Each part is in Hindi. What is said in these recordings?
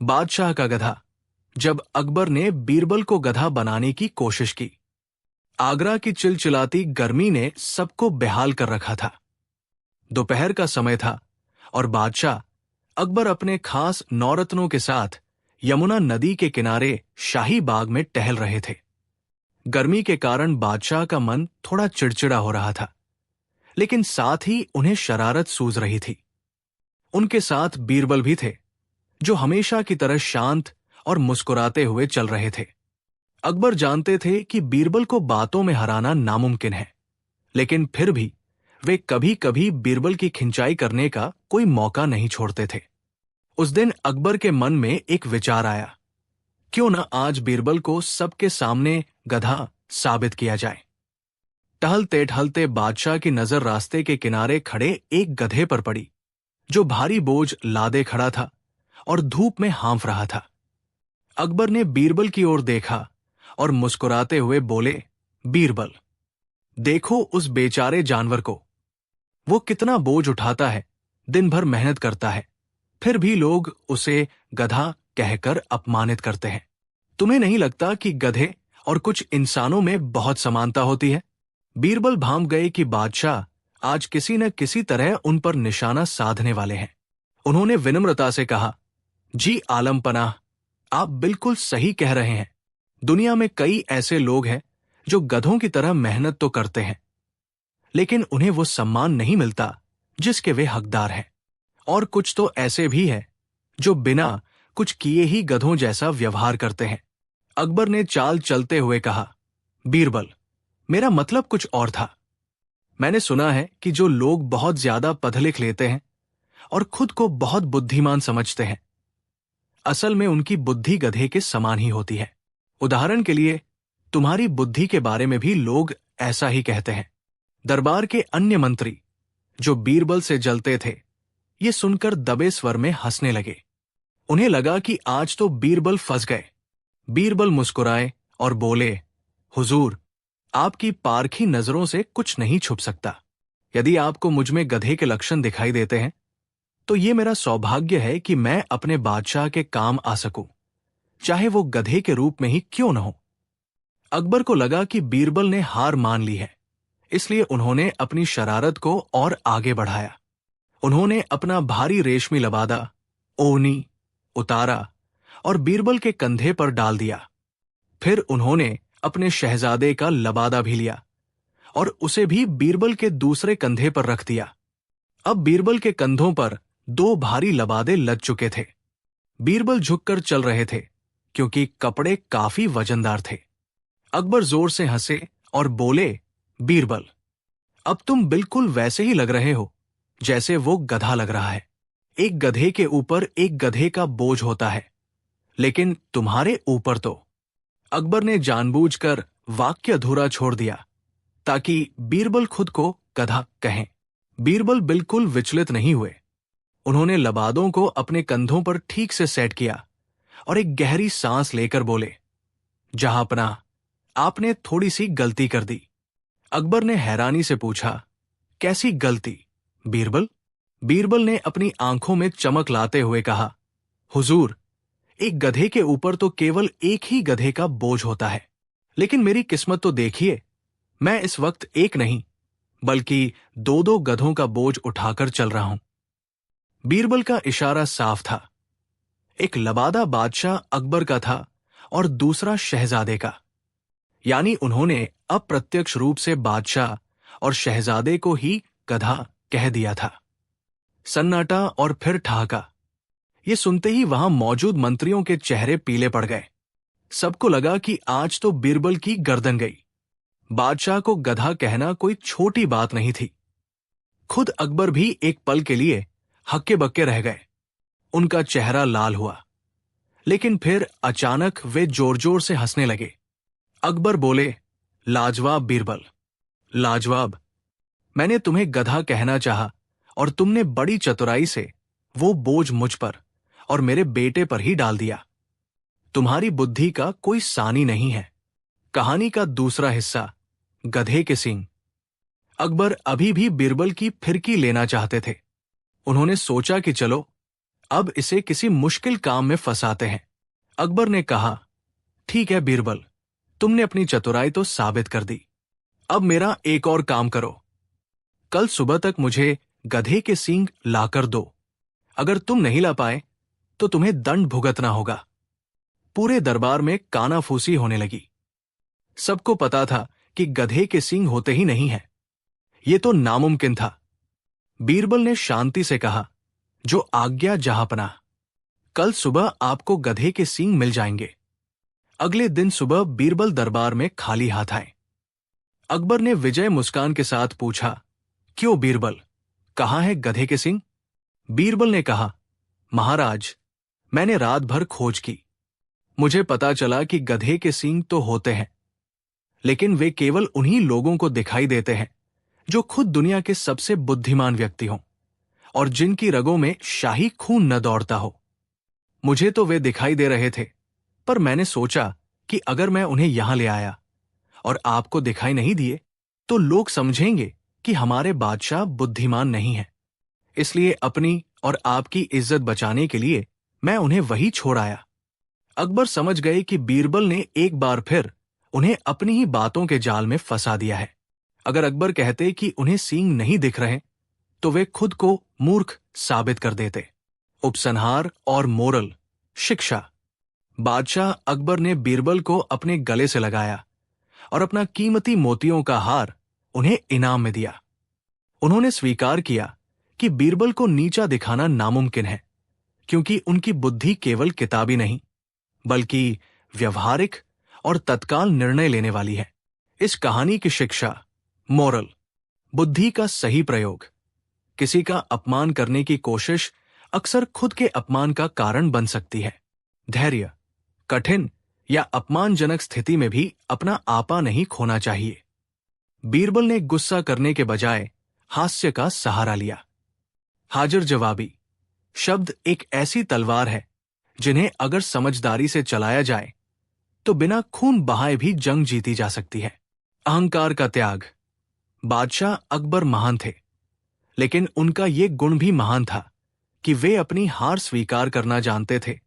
बादशाह का गधा। जब अकबर ने बीरबल को गधा बनाने की कोशिश की, आगरा की चिलचिलाती गर्मी ने सबको बेहाल कर रखा था। दोपहर का समय था और बादशाह अकबर अपने खास नौरत्नों के साथ यमुना नदी के किनारे शाही बाग में टहल रहे थे। गर्मी के कारण बादशाह का मन थोड़ा चिड़चिड़ा हो रहा था, लेकिन साथ ही उन्हें शरारत सूझ रही थी। उनके साथ बीरबल भी थे, जो हमेशा की तरह शांत और मुस्कुराते हुए चल रहे थे। अकबर जानते थे कि बीरबल को बातों में हराना नामुमकिन है, लेकिन फिर भी वे कभी कभी बीरबल की खिंचाई करने का कोई मौका नहीं छोड़ते थे। उस दिन अकबर के मन में एक विचार आया, क्यों न आज बीरबल को सबके सामने गधा साबित किया जाए। टहलते टहलते बादशाह की नजर रास्ते के किनारे खड़े एक गधे पर पड़ी, जो भारी बोझ लादे खड़ा था और धूप में हांफ रहा था। अकबर ने बीरबल की ओर देखा और मुस्कुराते हुए बोले, बीरबल, देखो उस बेचारे जानवर को। वो कितना बोझ उठाता है, दिन भर मेहनत करता है, फिर भी लोग उसे गधा कहकर अपमानित करते हैं। तुम्हें नहीं लगता कि गधे और कुछ इंसानों में बहुत समानता होती है? बीरबल भांप गए कि बादशाह आज किसी न किसी तरह उन पर निशाना साधने वाले हैं। उन्होंने विनम्रता से कहा, जी आलम पनाह, आप बिल्कुल सही कह रहे हैं। दुनिया में कई ऐसे लोग हैं जो गधों की तरह मेहनत तो करते हैं, लेकिन उन्हें वो सम्मान नहीं मिलता जिसके वे हकदार हैं। और कुछ तो ऐसे भी हैं जो बिना कुछ किए ही गधों जैसा व्यवहार करते हैं। अकबर ने चाल चलते हुए कहा, बीरबल, मेरा मतलब कुछ और था। मैंने सुना है कि जो लोग बहुत ज्यादा पढ़ लिख लेते हैं और खुद को बहुत बुद्धिमान समझते हैं, असल में उनकी बुद्धि गधे के समान ही होती है। उदाहरण के लिए, तुम्हारी बुद्धि के बारे में भी लोग ऐसा ही कहते हैं। दरबार के अन्य मंत्री, जो बीरबल से जलते थे, ये सुनकर दबे स्वर में हंसने लगे। उन्हें लगा कि आज तो बीरबल फंस गए। बीरबल मुस्कुराए और बोले, हुजूर, आपकी पारखी नजरों से कुछ नहीं छुप सकता। यदि आपको मुझ में गधे के लक्षण दिखाई देते हैं, तो ये मेरा सौभाग्य है कि मैं अपने बादशाह के काम आ सकूं, चाहे वो गधे के रूप में ही क्यों न हो। अकबर को लगा कि बीरबल ने हार मान ली है, इसलिए उन्होंने अपनी शरारत को और आगे बढ़ाया। उन्होंने अपना भारी रेशमी लबादा, ओढ़नी, उतारा और बीरबल के कंधे पर डाल दिया। फिर उन्होंने अपने शहजादे का लबादा भी लिया और उसे भी बीरबल के दूसरे कंधे पर रख दिया। अब बीरबल के कंधों पर दो भारी लबादे लद चुके थे। बीरबल झुककर चल रहे थे क्योंकि कपड़े काफी वजनदार थे। अकबर जोर से हंसे और बोले, बीरबल, अब तुम बिल्कुल वैसे ही लग रहे हो जैसे वो गधा लग रहा है। एक गधे के ऊपर एक गधे का बोझ होता है, लेकिन तुम्हारे ऊपर तो। अकबर ने जानबूझकर वाक्य अधूरा छोड़ दिया ताकि बीरबल खुद को गधा कहें। बीरबल बिल्कुल विचलित नहीं हुए। उन्होंने लबादों को अपने कंधों पर ठीक से सेट किया और एक गहरी सांस लेकर बोले, जहांपनाह, आपने थोड़ी सी गलती कर दी। अकबर ने हैरानी से पूछा, कैसी गलती बीरबल? बीरबल ने अपनी आंखों में चमक लाते हुए कहा, हुजूर, एक गधे के ऊपर तो केवल एक ही गधे का बोझ होता है, लेकिन मेरी किस्मत तो देखिए, मैं इस वक्त एक नहीं बल्कि दो दो गधों का बोझ उठाकर चल रहा हूं। बीरबल का इशारा साफ था। एक लबादा बादशाह अकबर का था और दूसरा शहजादे का, यानी उन्होंने अप्रत्यक्ष रूप से बादशाह और शहजादे को ही गधा कह दिया था। सन्नाटा और फिर ठहाका। ये सुनते ही वहां मौजूद मंत्रियों के चेहरे पीले पड़ गए। सबको लगा कि आज तो बीरबल की गर्दन गई। बादशाह को गधा कहना कोई छोटी बात नहीं थी। खुद अकबर भी एक पल के लिए हक्के बक्के रह गए। उनका चेहरा लाल हुआ, लेकिन फिर अचानक वे जोर जोर से हंसने लगे। अकबर बोले, लाजवाब बीरबल, लाजवाब। मैंने तुम्हें गधा कहना चाहा और तुमने बड़ी चतुराई से वो बोझ मुझ पर और मेरे बेटे पर ही डाल दिया। तुम्हारी बुद्धि का कोई सानी नहीं है। कहानी का दूसरा हिस्सा, गधे के सींग। अकबर अभी भी बीरबल की फिरकी लेना चाहते थे। उन्होंने सोचा कि चलो अब इसे किसी मुश्किल काम में फंसाते हैं। अकबर ने कहा, ठीक है बीरबल, तुमने अपनी चतुराई तो साबित कर दी। अब मेरा एक और काम करो। कल सुबह तक मुझे गधे के सींग लाकर दो। अगर तुम नहीं ला पाए तो तुम्हें दंड भुगतना होगा। पूरे दरबार में कानाफूसी होने लगी। सबको पता था कि गधे के सींग होते ही नहीं हैं। ये तो नामुमकिन था। बीरबल ने शांति से कहा, जो आज्ञा जहांपनाह। कल सुबह आपको गधे के सींग मिल जाएंगे। अगले दिन सुबह बीरबल दरबार में खाली हाथ आए। अकबर ने विजय मुस्कान के साथ पूछा, क्यों बीरबल, कहाँ है गधे के सींग? बीरबल ने कहा, महाराज, मैंने रात भर खोज की। मुझे पता चला कि गधे के सींग तो होते हैं, लेकिन वे केवल उन्हीं लोगों को दिखाई देते हैं जो खुद दुनिया के सबसे बुद्धिमान व्यक्ति हों और जिनकी रगों में शाही खून न दौड़ता हो। मुझे तो वे दिखाई दे रहे थे, पर मैंने सोचा कि अगर मैं उन्हें यहां ले आया और आपको दिखाई नहीं दिए तो लोग समझेंगे कि हमारे बादशाह बुद्धिमान नहीं है। इसलिए अपनी और आपकी इज्जत बचाने के लिए मैं उन्हें वही छोड़ आया। अकबर समझ गए कि बीरबल ने एक बार फिर उन्हें अपनी ही बातों के जाल में फंसा दिया है। अगर अकबर कहते कि उन्हें सींग नहीं दिख रहे तो वे खुद को मूर्ख साबित कर देते। उपसंहार और मोरल शिक्षा। बादशाह अकबर ने बीरबल को अपने गले से लगाया और अपना कीमती मोतियों का हार उन्हें इनाम में दिया। उन्होंने स्वीकार किया कि बीरबल को नीचा दिखाना नामुमकिन है, क्योंकि उनकी बुद्धि केवल किताबी नहीं बल्कि व्यवहारिक और तत्काल निर्णय लेने वाली है। इस कहानी की शिक्षा, मोरल, बुद्धि का सही प्रयोग। किसी का अपमान करने की कोशिश अक्सर खुद के अपमान का कारण बन सकती है। धैर्य, कठिन या अपमानजनक स्थिति में भी अपना आपा नहीं खोना चाहिए। बीरबल ने गुस्सा करने के बजाय हास्य का सहारा लिया। हाजिर जवाबी शब्द एक ऐसी तलवार है जिन्हें अगर समझदारी से चलाया जाए तो बिना खून बहाए भी जंग जीती जा सकती है। अहंकार का त्याग। बादशाह अकबर महान थे, लेकिन उनका ये गुण भी महान था कि वे अपनी हार स्वीकार करना जानते थे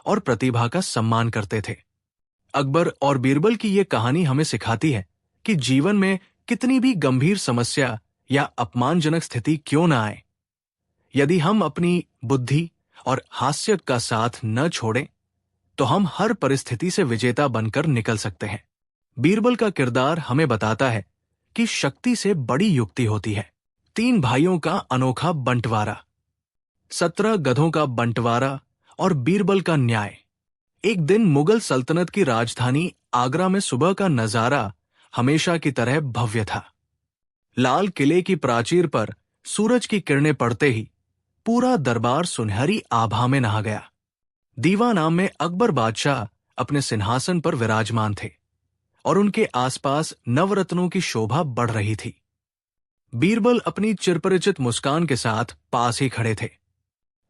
और प्रतिभा का सम्मान करते थे। अकबर और बीरबल की ये कहानी हमें सिखाती है कि जीवन में कितनी भी गंभीर समस्या या अपमानजनक स्थिति क्यों न आए, यदि हम अपनी बुद्धि और हास्य का साथ न छोड़ें तो हम हर परिस्थिति से विजेता बनकर निकल सकते हैं। बीरबल का किरदार हमें बताता है कि शक्ति से बड़ी युक्ति होती है। 3 भाइयों का अनोखा बंटवारा। 17 गधों का बंटवारा और बीरबल का न्याय। एक दिन मुगल सल्तनत की राजधानी आगरा में सुबह का नजारा हमेशा की तरह भव्य था। लाल किले की प्राचीर पर सूरज की किरणें पड़ते ही पूरा दरबार सुनहरी आभा में नहा गया। दीवानाम में अकबर बादशाह अपने सिंहासन पर विराजमान थे और उनके आसपास नवरत्नों की शोभा बढ़ रही थी। बीरबल अपनी चिरपरिचित मुस्कान के साथ पास ही खड़े थे।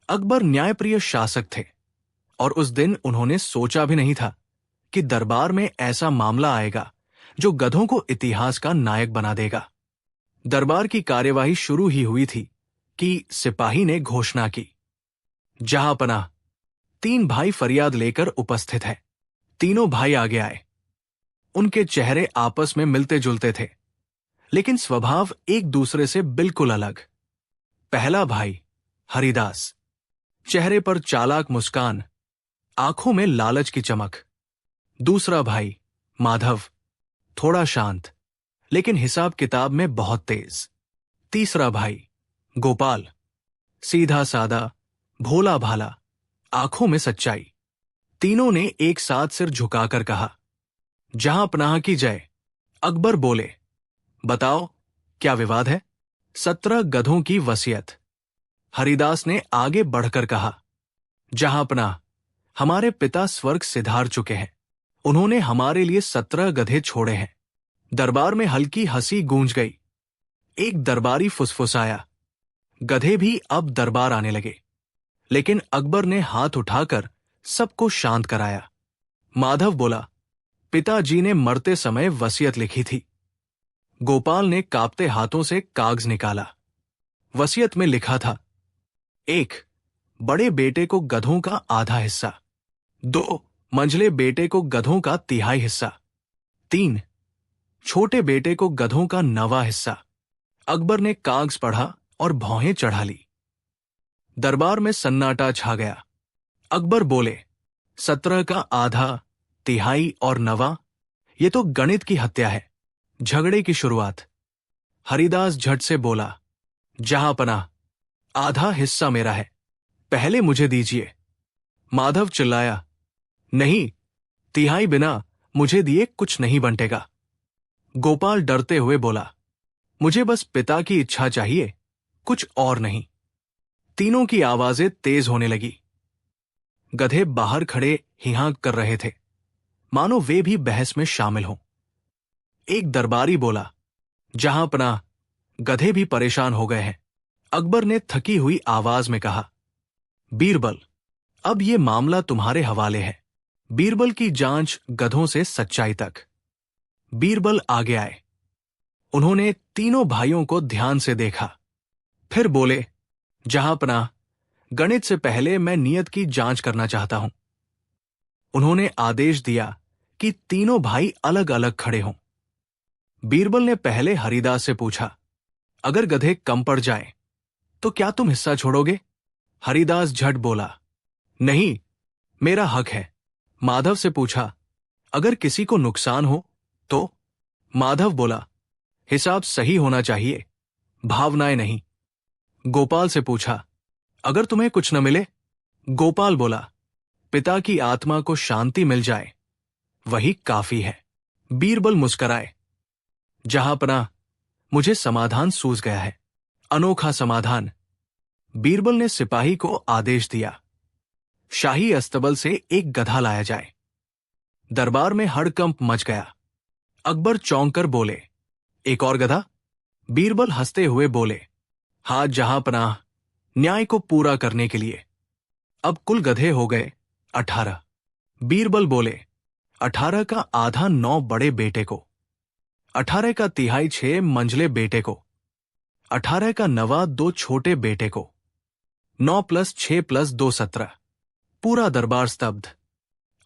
अकबर न्यायप्रिय शासक थे और उस दिन उन्होंने सोचा भी नहीं था कि दरबार में ऐसा मामला आएगा जो गधों को इतिहास का नायक बना देगा। दरबार की कार्यवाही शुरू ही हुई थी कि सिपाही ने घोषणा की, जहांपनाह। 3 भाई फरियाद लेकर उपस्थित हैं। तीनों भाई आगे आए। उनके चेहरे आपस में मिलते जुलते थे, लेकिन स्वभाव एक दूसरे से बिल्कुल अलग। पहला भाई हरिदास, चेहरे पर चालाक मुस्कान, आंखों में लालच की चमक। दूसरा भाई माधव, थोड़ा शांत लेकिन हिसाब किताब में बहुत तेज। तीसरा भाई गोपाल, सीधा सादा, भोला भाला, आंखों में सच्चाई। तीनों ने एक साथ सिर झुकाकर कहा, जहांपनाह की जय। अकबर बोले, बताओ क्या विवाद है? 17 गधों की वसीयत। हरिदास ने आगे बढ़कर कहा, जहांपनाह, हमारे पिता स्वर्ग सिधार चुके हैं। उन्होंने हमारे लिए 17 गधे छोड़े हैं। दरबार में हल्की हंसी गूंज गई। एक दरबारी फुसफुसाया, गधे भी अब दरबार आने लगे। लेकिन अकबर ने हाथ उठाकर सबको शांत कराया। माधव बोला, पिताजी ने मरते समय वसीयत लिखी थी। गोपाल ने कांपते हाथों से कागज निकाला। वसीयत में लिखा था, 1. बड़े बेटे को गधों का आधा हिस्सा। 2 मंझले बेटे को गधों का तिहाई हिस्सा। 3 छोटे बेटे को गधों का 9वां हिस्सा। अकबर ने कागज पढ़ा और भौहें चढ़ा ली। दरबार में सन्नाटा छा गया। अकबर बोले, 17 का आधा, तिहाई और 9वां, ये तो गणित की हत्या है। झगड़े की शुरुआत। हरिदास झट से बोला, जहांपनाह, आधा हिस्सा मेरा है, पहले मुझे दीजिए। माधव चिल्लाया, नहीं, तिहाई बिना मुझे दिए कुछ नहीं बंटेगा। गोपाल डरते हुए बोला, मुझे बस पिता की इच्छा चाहिए, कुछ और नहीं। तीनों की आवाजें तेज होने लगी। गधे बाहर खड़े हिहाक कर रहे थे, मानो वे भी बहस में शामिल हों। एक दरबारी बोला, जहांपनाह, गधे भी परेशान हो गए हैं। अकबर ने थकी हुई आवाज में कहा, बीरबल, अब ये मामला तुम्हारे हवाले है। बीरबल की जांच गधों से सच्चाई तक। बीरबल आगे आए। उन्होंने तीनों भाइयों को ध्यान से देखा, फिर बोले, जहांपनाह, गणित से पहले मैं नियत की जांच करना चाहता हूं। उन्होंने आदेश दिया कि तीनों भाई अलग अलग खड़े हों। बीरबल ने पहले हरिदास से पूछा, अगर गधे कम पड़ जाएं, तो क्या तुम हिस्सा छोड़ोगे? हरिदास झट बोला, नहीं, मेरा हक है। माधव से पूछा, अगर किसी को नुकसान हो तो? माधव बोला, हिसाब सही होना चाहिए, भावनाएं नहीं। गोपाल से पूछा, अगर तुम्हें कुछ न मिले? गोपाल बोला, पिता की आत्मा को शांति मिल जाए, वही काफी है। बीरबल मुस्कराए, जहांपनाह, मुझे समाधान सूझ गया है, अनोखा समाधान। बीरबल ने सिपाही को आदेश दिया, शाही अस्तबल से एक गधा लाया जाए। दरबार में हड़कंप मच गया। अकबर चौंक कर बोले, एक और गधा? बीरबल हंसते हुए बोले, हां जहांपनाह, न्याय को पूरा करने के लिए। अब कुल गधे हो गए 18। बीरबल बोले, 18 का आधा 9 बड़े बेटे को, 18 का तिहाई 6 मंझले बेटे को, 18 का 9वां 2 छोटे बेटे को। 9 + 6 + 2 17। पूरा दरबार स्तब्ध।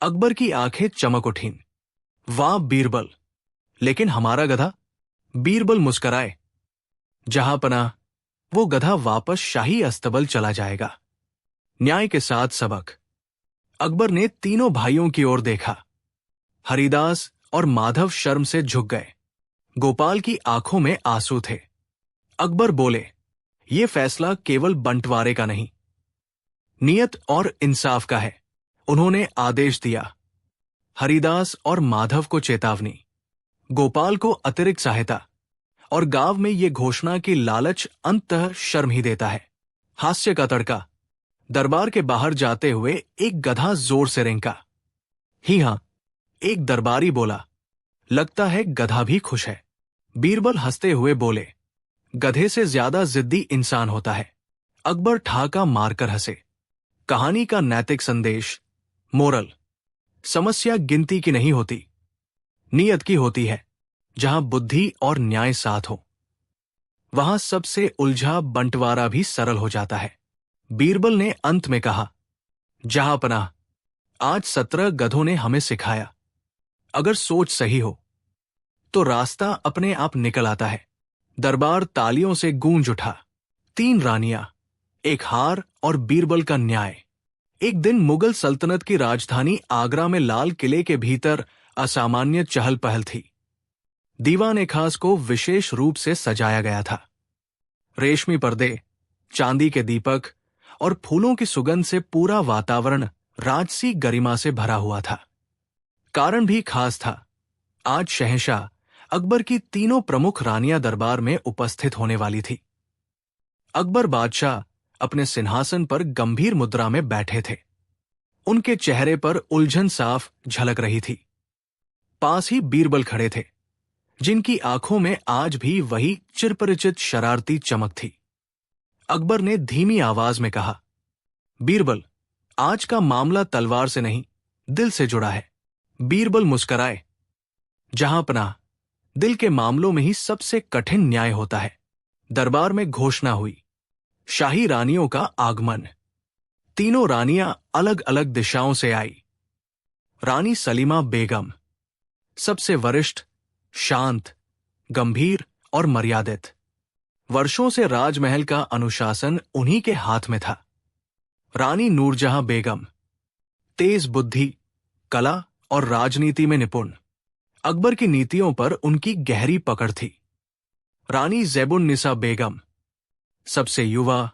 अकबर की आंखें चमक उठीं। वाह बीरबल, लेकिन हमारा गधा? बीरबल मुस्कराए, जहांपनाह, वो गधा वापस शाही अस्तबल चला जाएगा। न्याय के साथ सबक। अकबर ने तीनों भाइयों की ओर देखा। हरिदास और माधव शर्म से झुक गए। गोपाल की आंखों में आंसू थे। अकबर बोले, ये फैसला केवल बंटवारे का नहीं, नियत और इंसाफ का है। उन्होंने आदेश दिया। हरिदास और माधव को चेतावनी, गोपाल को अतिरिक्त सहायता, और गांव में ये घोषणा की लालच अंततः शर्म ही देता है। हास्य का तड़का। दरबार के बाहर जाते हुए एक गधा जोर से रेंका। ही हां, एक दरबारी बोला, लगता है गधा भी खुश है। बीरबल हंसते हुए बोले, गधे से ज्यादा जिद्दी इंसान होता है। अकबर ठाका मारकर हंसे। कहानी का नैतिक संदेश, मोरल, समस्या गिनती की नहीं होती, नियत की होती है। जहां बुद्धि और न्याय साथ हो, वहां सबसे उलझा बंटवारा भी सरल हो जाता है। बीरबल ने अंत में कहा, जहांपनाह, आज 17 गधों ने हमें सिखाया, अगर सोच सही हो तो रास्ता अपने आप निकल आता है। दरबार तालियों से गूंज उठा। 3 रानियां, एक हार और बीरबल का न्याय। एक दिन मुगल सल्तनत की राजधानी आगरा में लाल किले के भीतर असामान्य चहल पहल थी। दीवान खास को विशेष रूप से सजाया गया था। रेशमी पर्दे, चांदी के दीपक और फूलों की सुगंध से पूरा वातावरण राजसी गरिमा से भरा हुआ था। कारण भी खास था। आज शहंशाह अकबर की तीनों प्रमुख रानियां दरबार में उपस्थित होने वाली थी। अकबर बादशाह अपने सिंहासन पर गंभीर मुद्रा में बैठे थे। उनके चेहरे पर उलझन साफ झलक रही थी। पास ही बीरबल खड़े थे, जिनकी आंखों में आज भी वही चिरपरिचित शरारती चमक थी। अकबर ने धीमी आवाज में कहा, बीरबल, आज का मामला तलवार से नहीं, दिल से जुड़ा है। बीरबल मुस्कराए, जहांपनाह, दिल के मामलों में ही सबसे कठिन न्याय होता है। दरबार में घोषणा हुई, शाही रानियों का आगमन। तीनों रानियां अलग अलग दिशाओं से आई। रानी सलीमा बेगम सबसे वरिष्ठ, शांत, गंभीर और मर्यादित। वर्षों से राजमहल का अनुशासन उन्हीं के हाथ में था। रानी नूरजहां बेगम तेज बुद्धि, कला और राजनीति में निपुण। अकबर की नीतियों पर उनकी गहरी पकड़ थी। रानी ज़ैबुन्निसा बेगम सबसे युवा,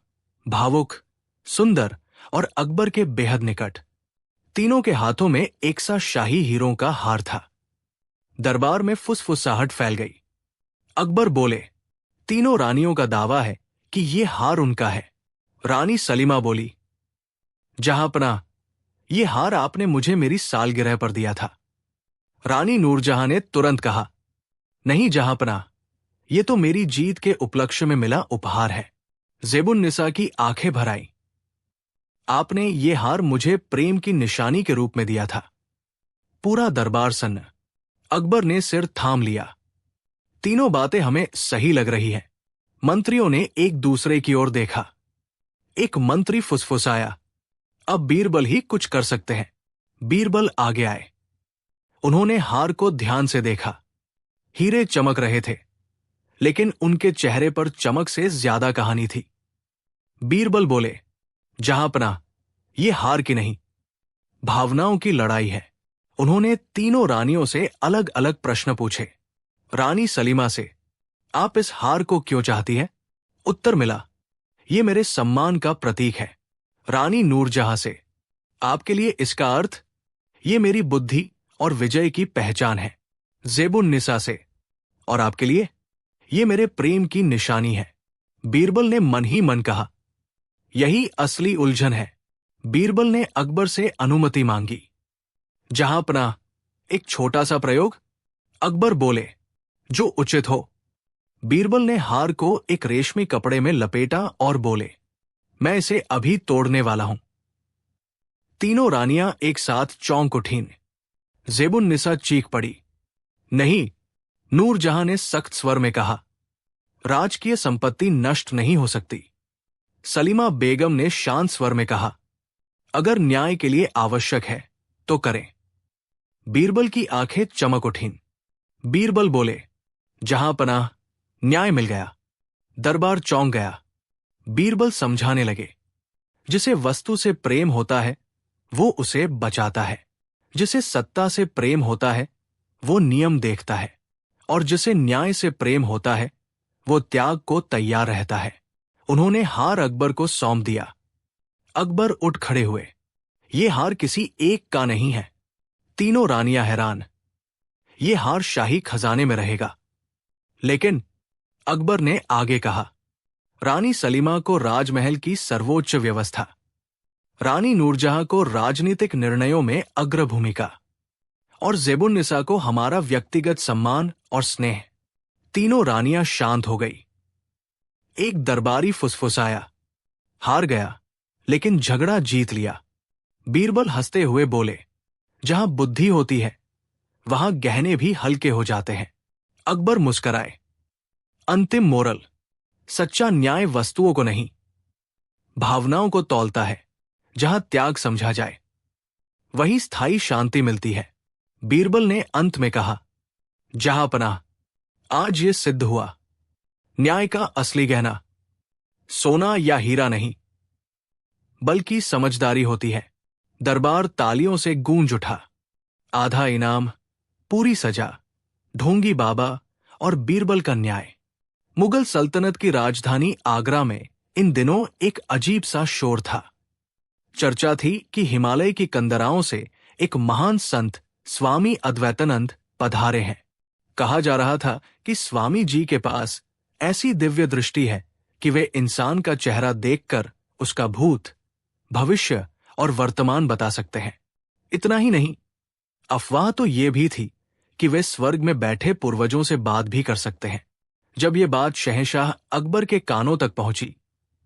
भावुक, सुंदर और अकबर के बेहद निकट। तीनों के हाथों में एक सा शाही हीरों का हार था। दरबार में फुसफुसाहट फैल गई। अकबर बोले, तीनों रानियों का दावा है कि ये हार उनका है। रानी सलीमा बोली, जहांपनाह, ये हार आपने मुझे मेरी सालगिरह पर दिया था। रानी नूरजहां ने तुरंत कहा, नहीं जहांपनाह, ये तो मेरी जीत के उपलक्ष्य में मिला उपहार है। ज़ैबुन्निसा की आंखें भर आईं। आपने ये हार मुझे प्रेम की निशानी के रूप में दिया था। पूरा दरबार सन्न। अकबर ने सिर थाम लिया। तीनों बातें हमें सही लग रही हैं। मंत्रियों ने एक दूसरे की ओर देखा। एक मंत्री फुसफुसाया, अब बीरबल ही कुछ कर सकते हैं। बीरबल आगे आए। उन्होंने हार को ध्यान से देखा। हीरे चमक रहे थे, लेकिन उनके चेहरे पर चमक से ज्यादा कहानी थी। बीरबल बोले, जहांपनाह, ये हार की नहीं, भावनाओं की लड़ाई है। उन्होंने तीनों रानियों से अलग अलग प्रश्न पूछे। रानी सलीमा से, आप इस हार को क्यों चाहती हैं? उत्तर मिला, ये मेरे सम्मान का प्रतीक है। रानी नूरजहां से, आपके लिए इसका अर्थ? ये मेरी बुद्धि और विजय की पहचान है। ज़ैबुन्निसा से, और आपके लिए? ये मेरे प्रेम की निशानी है। बीरबल ने मन ही मन कहा, यही असली उलझन है। बीरबल ने अकबर से अनुमति मांगी। जहांपनाह, एक छोटा सा प्रयोग? अकबर बोले, जो उचित हो। बीरबल ने हार को एक रेशमी कपड़े में लपेटा और बोले, मैं इसे अभी तोड़ने वाला हूं। तीनों रानियां एक साथ चौंक उठीं। ज़ैबुन्निसा चीख पड़ी, नहीं। नूरजहां ने सख्त स्वर में कहा, राजकीय संपत्ति नष्ट नहीं हो सकती। सलीमा बेगम ने शांत स्वर में कहा, अगर न्याय के लिए आवश्यक है तो करें। बीरबल की आंखें चमक उठीं। बीरबल बोले, जहांपनाह, न्याय मिल गया। दरबार चौंक गया। बीरबल समझाने लगे, जिसे वस्तु से प्रेम होता है वो उसे बचाता है। जिसे सत्ता से प्रेम होता है वो नियम देखता है, और जिसे न्याय से प्रेम होता है वो त्याग को तैयार रहता है। उन्होंने हार अकबर को सौंप दिया। अकबर उठ खड़े हुए। ये हार किसी एक का नहीं है। तीनों रानियां हैरान। ये हार शाही खजाने में रहेगा। लेकिन अकबर ने आगे कहा, रानी सलीमा को राजमहल की सर्वोच्च व्यवस्था, रानी नूरजहां को राजनीतिक निर्णयों में अग्र भूमिका, और ज़ैबुन्निसा को हमारा व्यक्तिगत सम्मान और स्नेह। तीनों रानियां शांत हो गई। एक दरबारी फुसफुसाया, हार गया, लेकिन झगड़ा जीत लिया। बीरबल हंसते हुए बोले, जहां बुद्धि होती है वहां गहने भी हल्के हो जाते हैं। अकबर मुस्कराए। अंतिम मोरल, सच्चा न्याय वस्तुओं को नहीं, भावनाओं को तौलता है। जहां त्याग समझा जाए वहीं स्थायी शांति मिलती है। बीरबल ने अंत में कहा, जहांपनाह, आज ये सिद्ध हुआ, न्याय का असली गहना सोना या हीरा नहीं, बल्कि समझदारी होती है। दरबार तालियों से गूंज उठा। आधा इनाम, पूरी सजा, ढोंगी बाबा और बीरबल का न्याय। मुगल सल्तनत की राजधानी आगरा में इन दिनों एक अजीब सा शोर था। चर्चा थी कि हिमालय की कंदराओं से एक महान संत स्वामी अद्वैतानंद पधारे हैं। कहा जा रहा था कि स्वामी जी के पास ऐसी दिव्य दृष्टि है कि वे इंसान का चेहरा देखकर उसका भूत, भविष्य और वर्तमान बता सकते हैं। इतना ही नहीं, अफवाह तो ये भी थी कि वे स्वर्ग में बैठे पूर्वजों से बात भी कर सकते हैं। जब ये बात शहंशाह अकबर के कानों तक पहुंची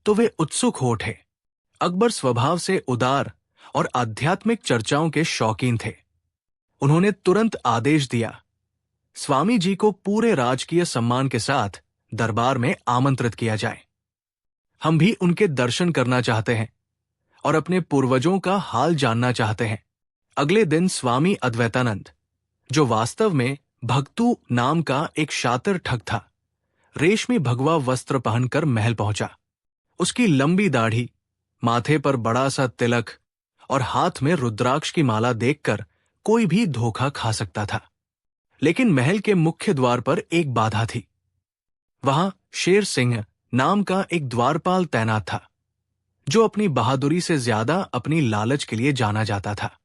तो वे उत्सुक हो उठे। अकबर स्वभाव से उदार और आध्यात्मिक चर्चाओं के शौकीन थे। उन्होंने तुरंत आदेश दिया, स्वामी जी को पूरे राजकीय सम्मान के साथ दरबार में आमंत्रित किया जाए। हम भी उनके दर्शन करना चाहते हैं और अपने पूर्वजों का हाल जानना चाहते हैं। अगले दिन स्वामी अद्वैतानंद, जो वास्तव में भक्तू नाम का एक शातिर ठग था, रेशमी भगवा वस्त्र पहनकर महल पहुंचा। उसकी लंबी दाढ़ी, माथे पर बड़ा सा तिलक और हाथ में रुद्राक्ष की माला देखकर कोई भी धोखा खा सकता था। लेकिन महल के मुख्य द्वार पर एक बाधा थी। वहां शेर सिंह नाम का एक द्वारपाल तैनात था, जो अपनी बहादुरी से ज्यादा अपनी लालच के लिए जाना जाता था।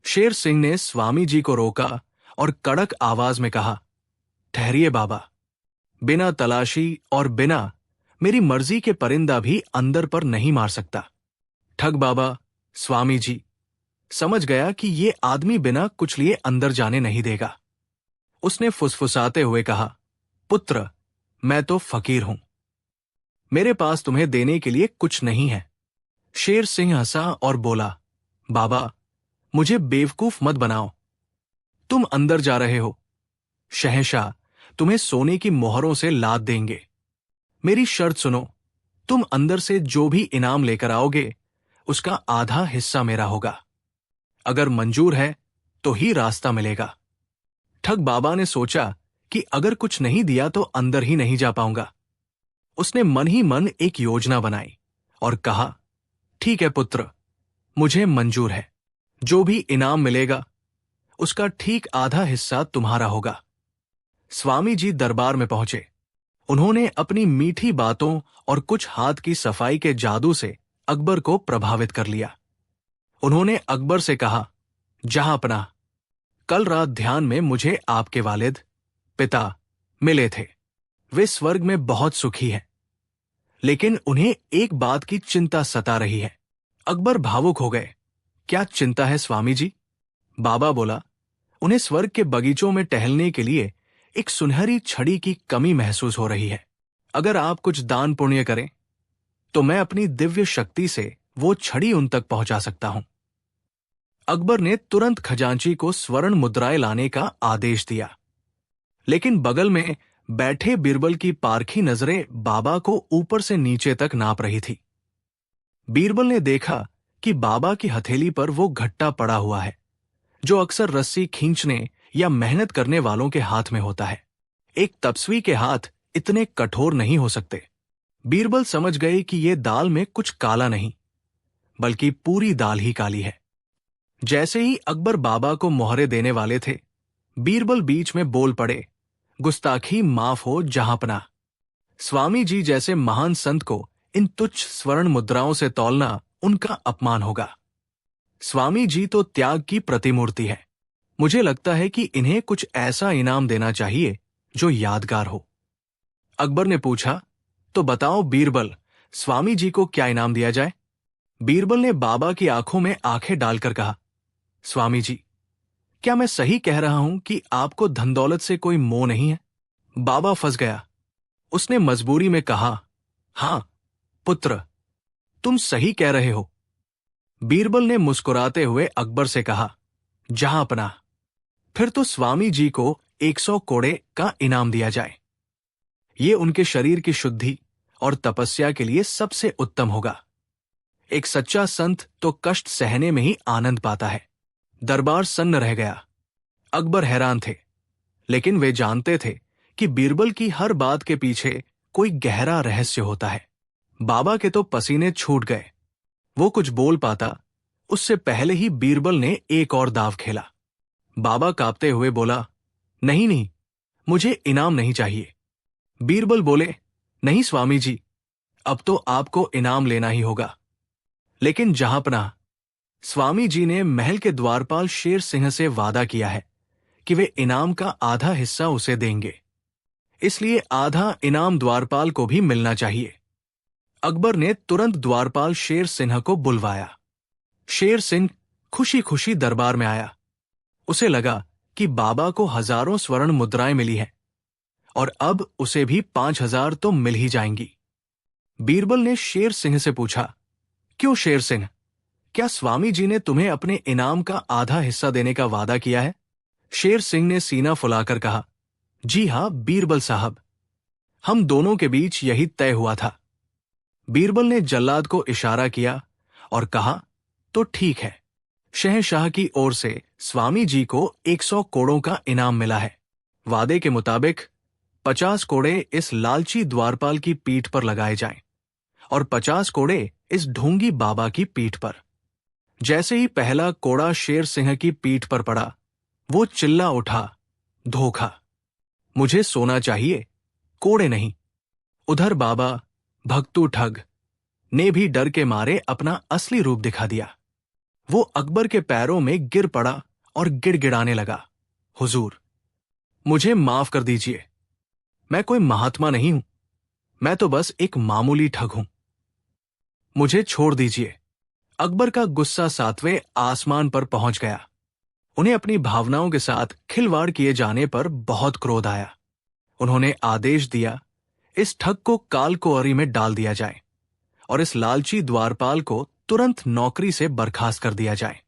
शेर सिंह ने स्वामी जी को रोका और कड़क आवाज में कहा, ठहरिए बाबा, बिना तलाशी और बिना मेरी मर्जी के परिंदा भी अंदर पर नहीं मार सकता। ठग बाबा, स्वामी जी समझ गया कि ये आदमी बिना कुछ लिए अंदर जाने नहीं देगा। उसने फुसफुसाते हुए कहा, पुत्र, मैं तो फकीर हूं, मेरे पास तुम्हें देने के लिए कुछ नहीं है। शेर सिंह हंसा और बोला, बाबा, मुझे बेवकूफ मत बनाओ। तुम अंदर जा रहे हो, शहंशाह तुम्हें सोने की मोहरों से लाद देंगे। मेरी शर्त सुनो, तुम अंदर से जो भी इनाम लेकर आओगे उसका आधा हिस्सा मेरा होगा। अगर मंजूर है तो ही रास्ता मिलेगा। ठग बाबा ने सोचा कि अगर कुछ नहीं दिया तो अंदर ही नहीं जा पाऊंगा। उसने मन ही मन एक योजना बनाई और कहा, ठीक है पुत्र, मुझे मंजूर है। जो भी इनाम मिलेगा उसका ठीक आधा हिस्सा तुम्हारा होगा। स्वामी जी दरबार में पहुंचे। उन्होंने अपनी मीठी बातों और कुछ हाथ की सफाई के जादू से अकबर को प्रभावित कर लिया। उन्होंने अकबर से कहा, जहांपनाह, कल रात ध्यान में मुझे आपके वालिद, पिता मिले थे। वे स्वर्ग में बहुत सुखी हैं, लेकिन उन्हें एक बात की चिंता सता रही है। अकबर भावुक हो गए। क्या चिंता है स्वामी जी? बाबा बोला, उन्हें स्वर्ग के बगीचों में टहलने के लिए एक सुनहरी छड़ी की कमी महसूस हो रही है। अगर आप कुछ दान पुण्य करें तो मैं अपनी दिव्य शक्ति से वो छड़ी उन तक पहुंचा सकता हूं। अकबर ने तुरंत खजांची को स्वर्ण मुद्राएं लाने का आदेश दिया, लेकिन बगल में बैठे बीरबल की पारखी नजरें बाबा को ऊपर से नीचे तक नाप रही थी। बीरबल ने देखा कि बाबा की हथेली पर वो घट्टा पड़ा हुआ है जो अक्सर रस्सी खींचने या मेहनत करने वालों के हाथ में होता है। एक तपस्वी के हाथ इतने कठोर नहीं हो सकते। बीरबल समझ गए कि ये दाल में कुछ काला नहीं, बल्कि पूरी दाल ही काली है। जैसे ही अकबर बाबा को मोहरे देने वाले थे, बीरबल बीच में बोल पड़े, गुस्ताखी माफ हो जहांपनाह। स्वामी जी जैसे महान संत को इन तुच्छ स्वर्ण मुद्राओं से तौलना उनका अपमान होगा। स्वामी जी तो त्याग की प्रतिमूर्ति है। मुझे लगता है कि इन्हें कुछ ऐसा इनाम देना चाहिए जो यादगार हो। अकबर ने पूछा, तो बताओ बीरबल, स्वामी जी को क्या इनाम दिया जाए? बीरबल ने बाबा की आंखों में आंखें डालकर कहा, स्वामी जी, क्या मैं सही कह रहा हूं कि आपको धन दौलत से कोई मोह नहीं है? बाबा फंस गया। उसने मजबूरी में कहा, हां पुत्र, तुम सही कह रहे हो। बीरबल ने मुस्कुराते हुए अकबर से कहा, जहांपनाह, फिर तो स्वामी जी को 100 कोड़े का इनाम दिया जाए। ये उनके शरीर की शुद्धि और तपस्या के लिए सबसे उत्तम होगा। एक सच्चा संत तो कष्ट सहने में ही आनंद पाता है। दरबार सन्न रह गया। अकबर हैरान थे, लेकिन वे जानते थे कि बीरबल की हर बात के पीछे कोई गहरा रहस्य होता है। बाबा के तो पसीने छूट गए। वो कुछ बोल पाता उससे पहले ही बीरबल ने एक और दाव खेला। बाबा कांपते हुए बोला, नहीं नहीं, मुझे इनाम नहीं चाहिए। बीरबल बोले, नहीं स्वामी जी, अब तो आपको इनाम लेना ही होगा। लेकिन जहांपनाह, स्वामी जी ने महल के द्वारपाल शेर सिंह से वादा किया है कि वे इनाम का आधा हिस्सा उसे देंगे, इसलिए आधा इनाम द्वारपाल को भी मिलना चाहिए। अकबर ने तुरंत द्वारपाल शेर सिंह को बुलवाया। शेर सिंह खुशी खुशी दरबार में आया। उसे लगा कि बाबा को हजारों स्वर्ण मुद्राएं मिली हैं और अब उसे भी 5000 तो मिल ही जाएंगी। बीरबल ने शेर सिंह से पूछा, क्यों शेर सिंह, क्या स्वामी जी ने तुम्हें अपने इनाम का आधा हिस्सा देने का वादा किया है? शेर सिंह ने सीना फुलाकर कहा, जी हां बीरबल साहब, हम दोनों के बीच यही तय हुआ था। बीरबल ने जल्लाद को इशारा किया और कहा, तो ठीक है, शहंशाह की ओर से स्वामी जी को 100 कोड़ों का इनाम मिला है। वादे के मुताबिक 50 कोड़े इस लालची द्वारपाल की पीठ पर लगाए जाएं और 50 कोड़े इस ढोंगी बाबा की पीठ पर। जैसे ही पहला कोड़ा शेर सिंह की पीठ पर पड़ा, वो चिल्ला उठा, धोखा, मुझे सोना चाहिए, कोड़े नहीं। उधर बाबा भक्तू ठग ने भी डर के मारे अपना असली रूप दिखा दिया। वो अकबर के पैरों में गिर पड़ा और गिड़गिड़ाने लगा, हुजूर, मुझे माफ कर दीजिए, मैं कोई महात्मा नहीं हूं, मैं तो बस एक मामूली ठग हूं, मुझे छोड़ दीजिए। अकबर का गुस्सा 7वें आसमान पर पहुंच गया। उन्हें अपनी भावनाओं के साथ खिलवाड़ किए जाने पर बहुत क्रोध आया। उन्होंने आदेश दिया, इस ठग को काल कुंवरी में डाल दिया जाए और इस लालची द्वारपाल को तुरंत नौकरी से बर्खास्त कर दिया जाए।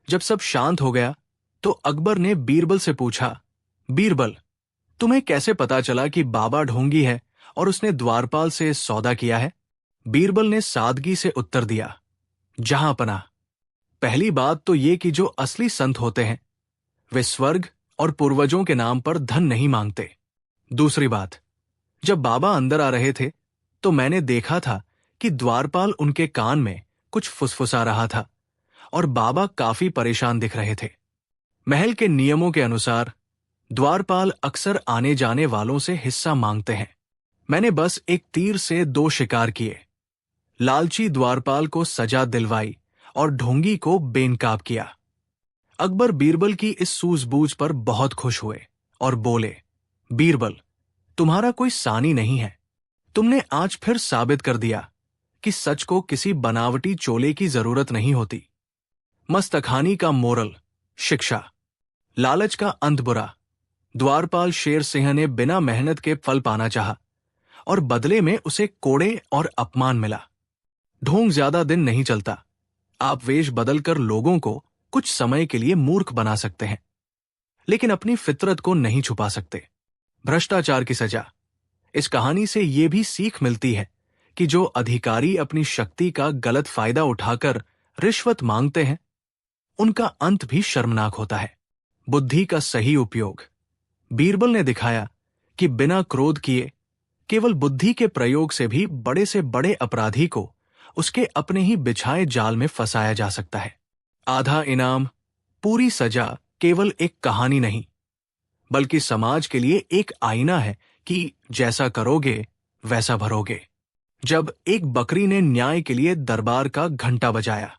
जब सब शांत हो गया तो अकबर ने बीरबल से पूछा, बीरबल, तुम्हें कैसे पता चला कि बाबा ढोंगी है और उसने द्वारपाल से सौदा किया है? बीरबल ने सादगी से उत्तर दिया, जहां पनाह, पहली बात तो ये कि जो असली संत होते हैं वे स्वर्ग और पूर्वजों के नाम पर धन नहीं मांगते। दूसरी बात, जब बाबा अंदर आ रहे थे तो मैंने देखा था कि द्वारपाल उनके कान में कुछ फुसफुसा रहा था और बाबा काफी परेशान दिख रहे थे। महल के नियमों के अनुसार द्वारपाल अक्सर आने जाने वालों से हिस्सा मांगते हैं। मैंने बस एक तीर से 2 शिकार किए, लालची द्वारपाल को सजा दिलवाई और ढोंगी को बेनकाब किया। अकबर बीरबल की इस सूझबूझ पर बहुत खुश हुए और बोले, बीरबल, तुम्हारा कोई सानी नहीं है। तुमने आज फिर साबित कर दिया कि सच को किसी बनावटी चोले की जरूरत नहीं होती। मस्तखानी का मोरल, शिक्षा, लालच का अंत बुरा। द्वारपाल शेर सिंह ने बिना मेहनत के फल पाना चाहा और बदले में उसे कोड़े और अपमान मिला। ढोंग ज्यादा दिन नहीं चलता। आप वेश बदलकर लोगों को कुछ समय के लिए मूर्ख बना सकते हैं, लेकिन अपनी फितरत को नहीं छुपा सकते। भ्रष्टाचार की सजा। इस कहानी से यह भी सीख मिलती है कि जो अधिकारी अपनी शक्ति का गलत फायदा उठाकर रिश्वत मांगते हैं, उनका अंत भी शर्मनाक होता है। बुद्धि का सही उपयोग। बीरबल ने दिखाया कि बिना क्रोध किए, केवल बुद्धि के प्रयोग से भी बड़े से बड़े अपराधी को उसके अपने ही बिछाए जाल में फंसाया जा सकता है। आधा इनाम, पूरी सजा केवल एक कहानी नहीं, बल्कि समाज के लिए एक आईना है कि जैसा करोगे वैसा भरोगे। जब एक बकरी ने न्याय के लिए दरबार का घंटा बजाया।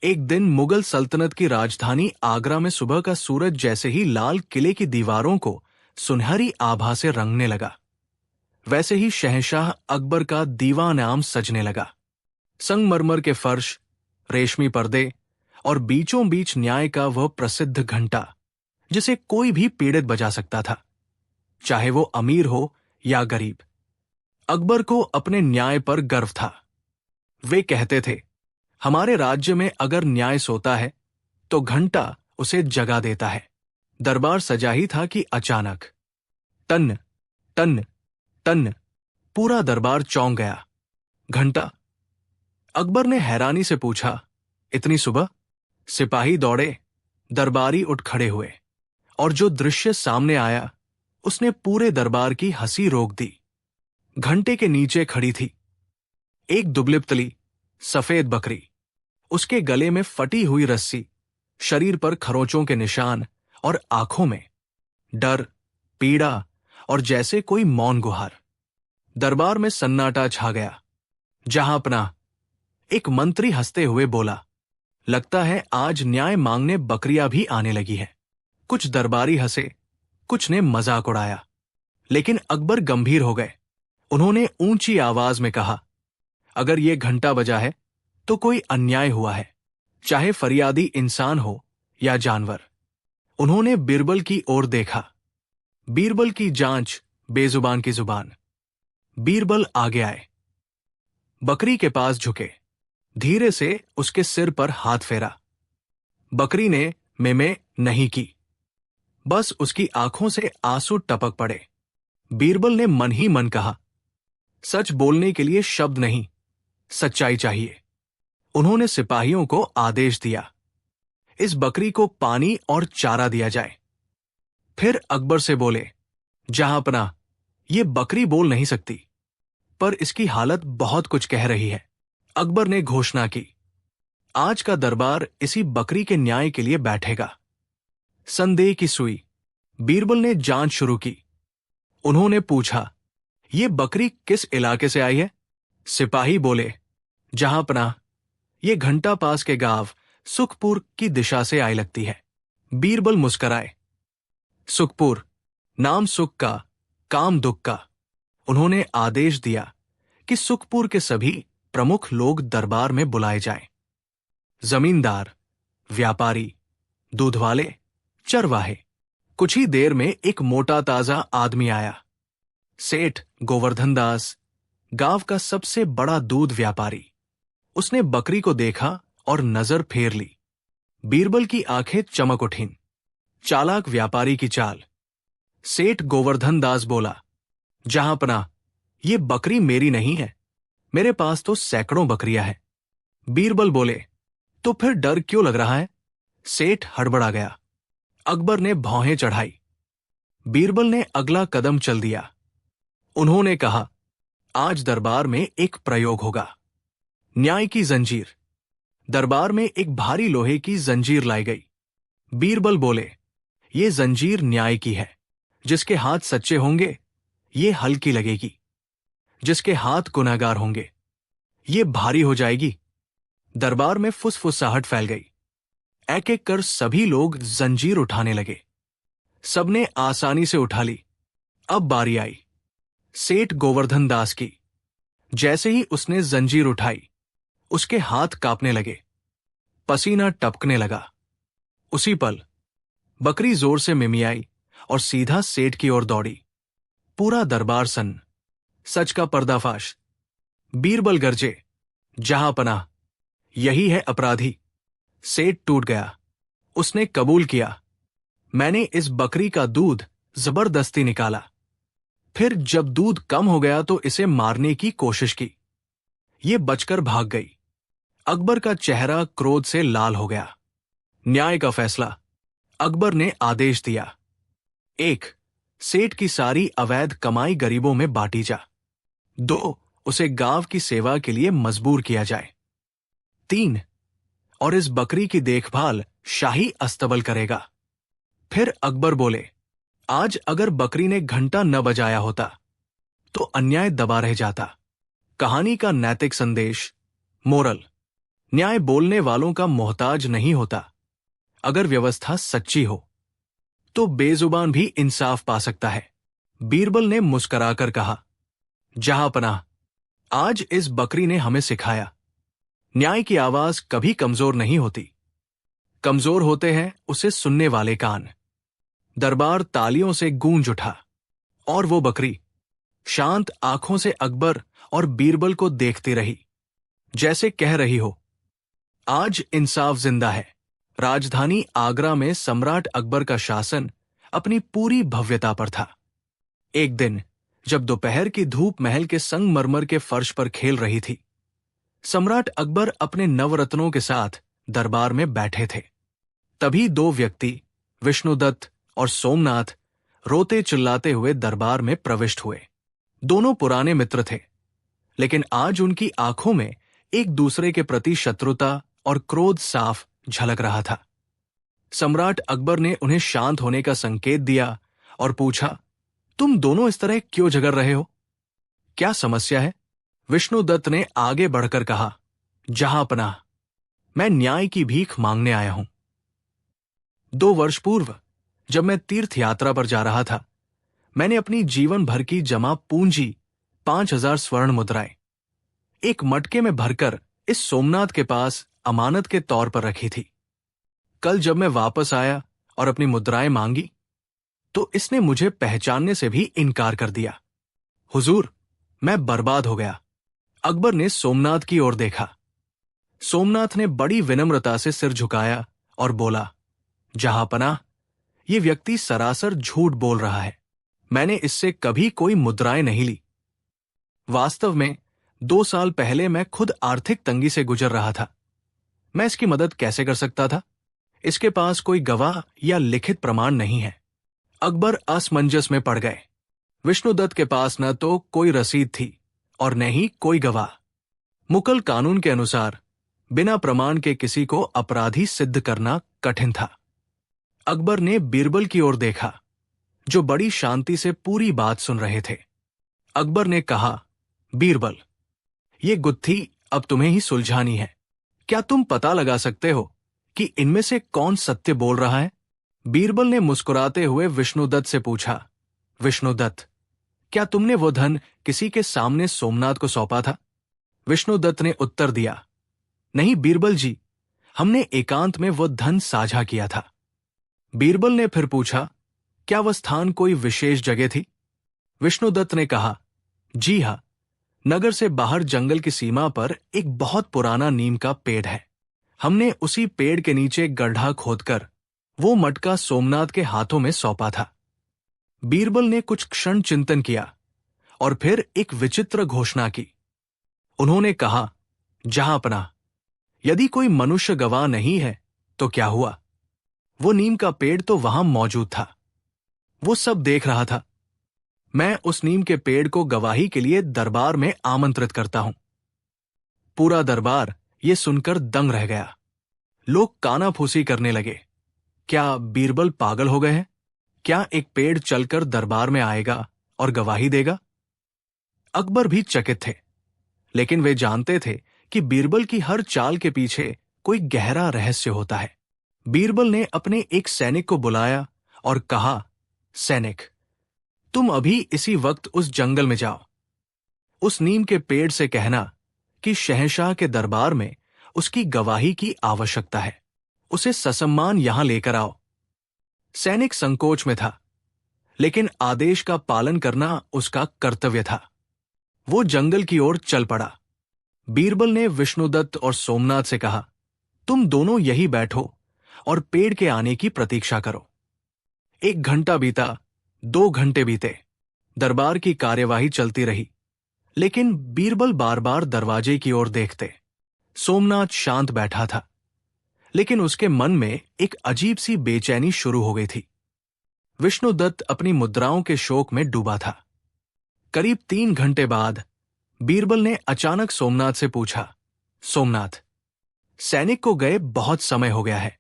एक दिन मुगल सल्तनत की राजधानी आगरा में सुबह का सूरज जैसे ही लाल किले की दीवारों को सुनहरी आभा से रंगने लगा, वैसे ही शहंशाह अकबर का दीवान आम सजने लगा। संगमरमर के फर्श, रेशमी पर्दे और बीचों बीच न्याय का वह प्रसिद्ध घंटा जिसे कोई भी पीड़ित बजा सकता था, चाहे वो अमीर हो या गरीब। अकबर को अपने न्याय पर गर्व था। वे कहते थे, हमारे राज्य में अगर न्याय सोता है तो घंटा उसे जगा देता है। दरबार सजा ही था कि अचानक टन टन टन, पूरा दरबार चौंक गया। घंटा। अकबर ने हैरानी से पूछा, इतनी सुबह? सिपाही दौड़े, दरबारी उठ खड़े हुए और जो दृश्य सामने आया उसने पूरे दरबार की हंसी रोक दी। घंटे के नीचे खड़ी थी एक दुबलिपतली सफेद बकरी, उसके गले में फटी हुई रस्सी, शरीर पर खरोंचों के निशान और आंखों में डर, पीड़ा और जैसे कोई मौन गुहार। दरबार में सन्नाटा छा गया। जहां अपना, एक मंत्री हंसते हुए बोला, लगता है आज न्याय मांगने बकरियां भी आने लगी है। कुछ दरबारी हंसे, कुछ ने मजाक उड़ाया, लेकिन अकबर गंभीर हो गए। उन्होंने ऊंची आवाज में कहा, अगर ये घंटा बजा है तो कोई अन्याय हुआ है, चाहे फरियादी इंसान हो या जानवर। उन्होंने बीरबल की ओर देखा। बीरबल की जांच, बेजुबान की जुबान। बीरबल आगे आए, बकरी के पास झुके, धीरे से उसके सिर पर हाथ फेरा। बकरी ने में नहीं की, बस उसकी आंखों से आंसू टपक पड़े। बीरबल ने मन ही मन कहा, सच बोलने के लिए शब्द नहीं, सच्चाई चाहिए। उन्होंने सिपाहियों को आदेश दिया, इस बकरी को पानी और चारा दिया जाए। फिर अकबर से बोले, जहांपनाह, ये बकरी बोल नहीं सकती, पर इसकी हालत बहुत कुछ कह रही है। अकबर ने घोषणा की, आज का दरबार इसी बकरी के न्याय के लिए बैठेगा। संदेह की सुई। बीरबल ने जांच शुरू की। उन्होंने पूछा, ये बकरी किस इलाके से आई है? सिपाही बोले, जहांपनाह, ये घंटा पास के गांव सुखपुर की दिशा से आई लगती है। बीरबल मुस्कराए। सुखपुर, नाम सुख का, काम दुख का। उन्होंने आदेश दिया कि सुखपुर के सभी प्रमुख लोग दरबार में बुलाए जाएं। जमींदार, व्यापारी, दूध वाले, चरवाहे। कुछ ही देर में एक मोटा ताजा आदमी आया। सेठ गोवर्धन दास, गांव का सबसे बड़ा दूध व्यापारी। उसने बकरी को देखा और नजर फेर ली। बीरबल की आंखें चमक उठीं। चालाक व्यापारी की चाल। सेठ गोवर्धन दास बोला, जहांपनाह, ये बकरी मेरी नहीं है, मेरे पास तो सैकड़ों बकरियां हैं। बीरबल बोले, तो फिर डर क्यों लग रहा है? सेठ हड़बड़ा गया। अकबर ने भौहें चढ़ाई। बीरबल ने अगला कदम चल दिया। उन्होंने कहा, आज दरबार में एक प्रयोग होगा। न्याय की जंजीर। दरबार में एक भारी लोहे की जंजीर लाई गई। बीरबल बोले, ये जंजीर न्याय की है। जिसके हाथ सच्चे होंगे, ये हल्की लगेगी। जिसके हाथ गुनहगार होंगे, ये भारी हो जाएगी। दरबार में फुसफुसाहट फैल गई। एक एक कर सभी लोग जंजीर उठाने लगे। सबने आसानी से उठा ली। अब बारी आई सेठ गोवर्धन दास की। जैसे ही उसने जंजीर उठाई, उसके हाथ कांपने लगे, पसीना टपकने लगा। उसी पल बकरी जोर से मिमियाई और सीधा सेठ की ओर दौड़ी। पूरा दरबार सन्न। सच का पर्दाफाश। बीरबल गरजे, जहांपनाह, यही है अपराधी। सेठ टूट गया। उसने कबूल किया, मैंने इस बकरी का दूध जबरदस्ती निकाला। फिर जब दूध कम हो गया तो इसे मारने की कोशिश की। ये बचकर भाग गई। अकबर का चेहरा क्रोध से लाल हो गया। न्याय का फैसला। अकबर ने आदेश दिया, 1. सेठ की सारी अवैध कमाई गरीबों में बांटी जा। 2. उसे गांव की सेवा के लिए मजबूर किया जाए। 3. और इस बकरी की देखभाल शाही अस्तबल करेगा। फिर अकबर बोले, आज अगर बकरी ने घंटा न बजाया होता तो अन्याय दबा रह जाता। कहानी का नैतिक संदेश। मोरल, न्याय बोलने वालों का मोहताज नहीं होता। अगर व्यवस्था सच्ची हो तो बेजुबान भी इंसाफ पा सकता है। बीरबल ने मुस्कराकर कहा, जहांपनाह, आज इस बकरी ने हमें सिखाया, न्याय की आवाज कभी कमजोर नहीं होती। कमजोर होते हैं उसे सुनने वाले कान। दरबार तालियों से गूंज उठा और वो बकरी शांत आंखों से अकबर और बीरबल को देखती रही, जैसे कह रही हो, आज इंसाफ जिंदा है। राजधानी आगरा में सम्राट अकबर का शासन अपनी पूरी भव्यता पर था। एक दिन जब दोपहर की धूप महल के संगमरमर के फर्श पर खेल रही थी, सम्राट अकबर अपने नवरत्नों के साथ दरबार में बैठे थे। तभी 2 व्यक्ति, विष्णुदत्त और सोमनाथ, रोते चिल्लाते हुए दरबार में प्रविष्ट हुए। दोनों पुराने मित्र थे, लेकिन आज उनकी आंखों में एक दूसरे के प्रति शत्रुता और क्रोध साफ झलक रहा था। सम्राट अकबर ने उन्हें शांत होने का संकेत दिया और पूछा, तुम दोनों इस तरह क्यों झगड़ रहे हो? क्या समस्या है? विष्णुदत्त ने आगे बढ़कर कहा, जहांपनाह, मैं न्याय की भीख मांगने आया हूं। 2 वर्ष पूर्व जब मैं तीर्थ यात्रा पर जा रहा था, मैंने अपनी जीवन भर की जमा पूंजी 5000 स्वर्ण मुद्राएं एक मटके में भरकर इस सोमनाथ के पास अमानत के तौर पर रखी थी। कल जब मैं वापस आया और अपनी मुद्राएं मांगी तो इसने मुझे पहचानने से भी इनकार कर दिया। हुजूर, मैं बर्बाद हो गया। अकबर ने सोमनाथ की ओर देखा। सोमनाथ ने बड़ी विनम्रता से सिर झुकाया और बोला, जहांपनाह, ये व्यक्ति सरासर झूठ बोल रहा है। मैंने इससे कभी कोई मुद्राएं नहीं ली। वास्तव में 2 साल पहले मैं खुद आर्थिक तंगी से गुजर रहा था। मैं इसकी मदद कैसे कर सकता था? इसके पास कोई गवाह या लिखित प्रमाण नहीं है। अकबर असमंजस में पड़ गए। विष्णुदत्त के पास न तो कोई रसीद थी और न ही कोई गवाह। मुगल कानून के अनुसार बिना प्रमाण के किसी को अपराधी सिद्ध करना कठिन था। अकबर ने बीरबल की ओर देखा, जो बड़ी शांति से पूरी बात सुन रहे थे। अकबर ने कहा, बीरबल, ये गुत्थी अब तुम्हें ही सुलझानी है। क्या तुम पता लगा सकते हो कि इनमें से कौन सत्य बोल रहा है? बीरबल ने मुस्कुराते हुए विष्णुदत्त से पूछा, विष्णुदत्त, क्या तुमने वो धन किसी के सामने सोमनाथ को सौंपा था? विष्णुदत्त ने उत्तर दिया, नहीं बीरबल जी, हमने एकांत में वो धन साझा किया था। बीरबल ने फिर पूछा, क्या वह स्थान कोई विशेष जगह थी? विष्णुदत्त ने कहा, जी हां, नगर से बाहर जंगल की सीमा पर एक बहुत पुराना नीम का पेड़ है। हमने उसी पेड़ के नीचे गड्ढा खोदकर वो मटका सोमनाथ के हाथों में सौंपा था। बीरबल ने कुछ क्षण चिंतन किया और फिर एक विचित्र घोषणा की। उन्होंने कहा, जहांपना, यदि कोई मनुष्य गवाह नहीं है तो क्या हुआ? वो नीम का पेड़ तो वहां मौजूद था। वो सब देख रहा था। मैं उस नीम के पेड़ को गवाही के लिए दरबार में आमंत्रित करता हूं। पूरा दरबार ये सुनकर दंग रह गया। लोग कानाफूसी करने लगे। क्या बीरबल पागल हो गए हैं? क्या एक पेड़ चलकर दरबार में आएगा और गवाही देगा? अकबर भी चकित थे, लेकिन वे जानते थे कि बीरबल की हर चाल के पीछे कोई गहरा रहस्य होता है। बीरबल ने अपने एक सैनिक को बुलाया और कहा, सैनिक, तुम अभी इसी वक्त उस जंगल में जाओ। उस नीम के पेड़ से कहना कि शहंशाह के दरबार में उसकी गवाही की आवश्यकता है। उसे ससम्मान यहां लेकर आओ। सैनिक संकोच में था, लेकिन आदेश का पालन करना उसका कर्तव्य था। वो जंगल की ओर चल पड़ा। बीरबल ने विष्णुदत्त और सोमनाथ से कहा, तुम दोनों यही बैठो और पेड़ के आने की प्रतीक्षा करो। 1 घंटा बीता, 2 घंटे बीते। दरबार की कार्यवाही चलती रही, लेकिन बीरबल बार बार दरवाजे की ओर देखते। सोमनाथ शांत बैठा था, लेकिन उसके मन में एक अजीब सी बेचैनी शुरू हो गई थी। विष्णुदत्त अपनी मुद्राओं के शोक में डूबा था। करीब 3 घंटे बाद बीरबल ने अचानक सोमनाथ से पूछा, सोमनाथ, सैनिक को गए बहुत समय हो गया है।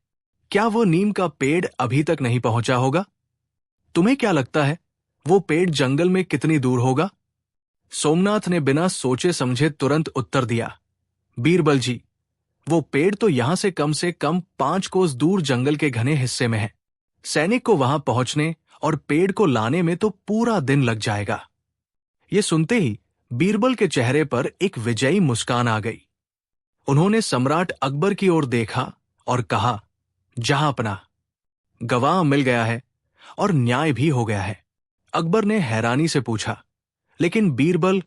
क्या वो नीम का पेड़ अभी तक नहीं पहुंचा होगा? तुम्हें क्या लगता है वो पेड़ जंगल में कितनी दूर होगा? सोमनाथ ने बिना सोचे समझे तुरंत उत्तर दिया, बीरबल जी, वो पेड़ तो यहां से कम 5 कोस दूर जंगल के घने हिस्से में है। सैनिक को वहां पहुंचने और पेड़ को लाने में तो पूरा दिन लग जाएगा। ये सुनते ही बीरबल के चेहरे पर एक विजयी मुस्कान आ गई। उन्होंने सम्राट अकबर की ओर देखा और कहा, जहांपना, गवाह मिल गया है और न्याय भी हो गया है। अकबर ने हैरानी से पूछा, लेकिन बीरबल,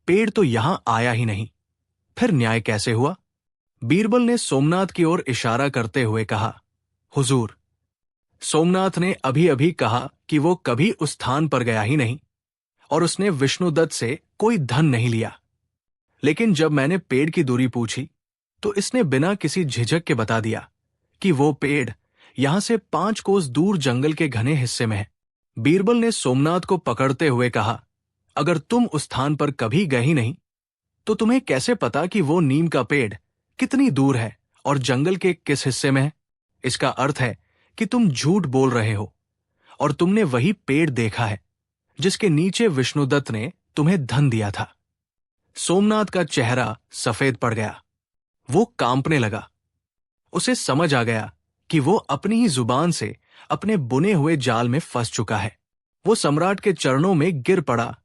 पेड़ तो यहां आया ही नहीं, फिर न्याय कैसे हुआ? बीरबल ने सोमनाथ की ओर इशारा करते हुए कहा, हुजूर, सोमनाथ ने अभी अभी कहा कि वो कभी उस स्थान पर गया ही नहीं और उसने विष्णुदत्त से कोई धन नहीं लिया। लेकिन जब मैंने पेड़ की दूरी पूछी तो इसने बिना किसी झिझक के बता दिया कि वो पेड़ यहां से 5 कोस दूर जंगल के घने हिस्से में है। बीरबल ने सोमनाथ को पकड़ते हुए कहा, अगर तुम उस स्थान पर कभी गए ही नहीं तो तुम्हें कैसे पता कि वो नीम का पेड़ कितनी दूर है और जंगल के किस हिस्से में है? इसका अर्थ है कि तुम झूठ बोल रहे हो और तुमने वही पेड़ देखा है जिसके नीचे विष्णुदत्त ने तुम्हें धन दिया था। सोमनाथ का चेहरा सफेद पड़ गया। वो कांपने लगा। उसे समझ आ गया कि वो अपनी ही जुबान से अपने बुने हुए जाल में फंस चुका है। वो सम्राट के चरणों में गिर पड़ा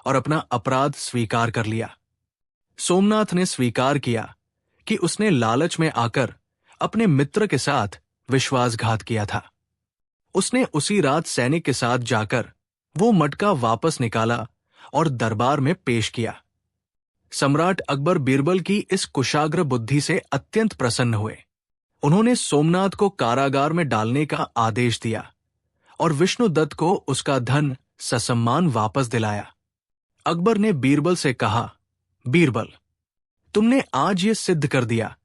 और अपना अपराध स्वीकार कर लिया। सोमनाथ ने स्वीकार किया कि उसने लालच में आकर अपने मित्र के साथ विश्वासघात किया था। उसने उसी रात सैनिक के साथ जाकर वो मटका वापस निकाला और दरबार में पेश किया। सम्राट अकबर बीरबल की इस कुशाग्र बुद्धि से अत्यंत प्रसन्न हुए। उन्होंने सोमनाथ को कारागार में डालने का आदेश दिया और विष्णुदत्त को उसका धन ससम्मान वापस दिलाया। अकबर ने बीरबल से कहा, बीरबल, तुमने आज ये सिद्ध कर दिया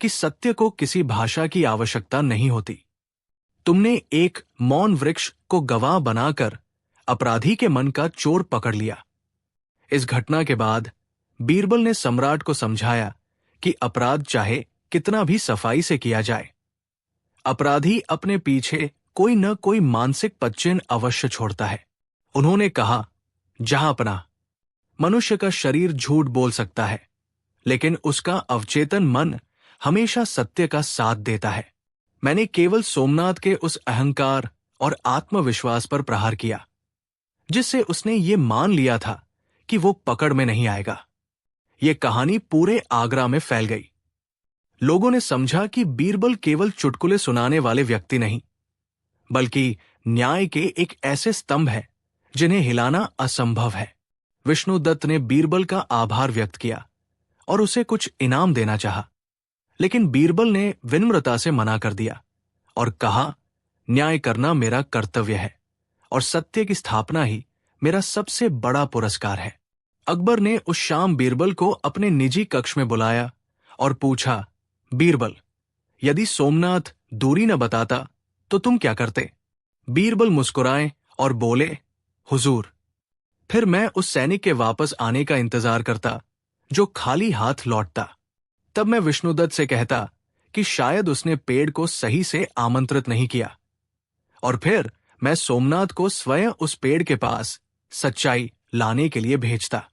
कि सत्य को किसी भाषा की आवश्यकता नहीं होती। तुमने एक मौन वृक्ष को गवाह बनाकर अपराधी के मन का चोर पकड़ लिया। इस घटना के बाद बीरबल ने सम्राट को समझाया कि अपराध चाहे कितना भी सफाई से किया जाए, अपराधी अपने पीछे कोई न कोई मानसिक पदचिह्न अवश्य छोड़ता है। उन्होंने कहा, जहांपना, मनुष्य का शरीर झूठ बोल सकता है, लेकिन उसका अवचेतन मन हमेशा सत्य का साथ देता है। मैंने केवल सोमनाथ के उस अहंकार और आत्मविश्वास पर प्रहार किया जिससे उसने ये मान लिया था कि वो पकड़ में नहीं आएगा। ये कहानी पूरे आगरा में फैल गई। लोगों ने समझा कि बीरबल केवल चुटकुले सुनाने वाले व्यक्ति नहीं, बल्कि न्याय के एक ऐसे स्तंभ है जिन्हें हिलाना असंभव है। विष्णुदत्त ने बीरबल का आभार व्यक्त किया और उसे कुछ इनाम देना चाहा, लेकिन बीरबल ने विनम्रता से मना कर दिया और कहा, न्याय करना मेरा कर्तव्य है और सत्य की स्थापना ही मेरा सबसे बड़ा पुरस्कार है। अकबर ने उस शाम बीरबल को अपने निजी कक्ष में बुलाया और पूछा, बीरबल, यदि सोमनाथ दूरी न बताता तो तुम क्या करते? बीरबल मुस्कुराए और बोले, हुजूर, फिर मैं उस सैनिक के वापस आने का इंतजार करता जो खाली हाथ लौटता। तब मैं विष्णुदत्त से कहता कि शायद उसने पेड़ को सही से आमंत्रित नहीं किया, और फिर मैं सोमनाथ को स्वयं उस पेड़ के पास सच्चाई लाने के लिए भेजता।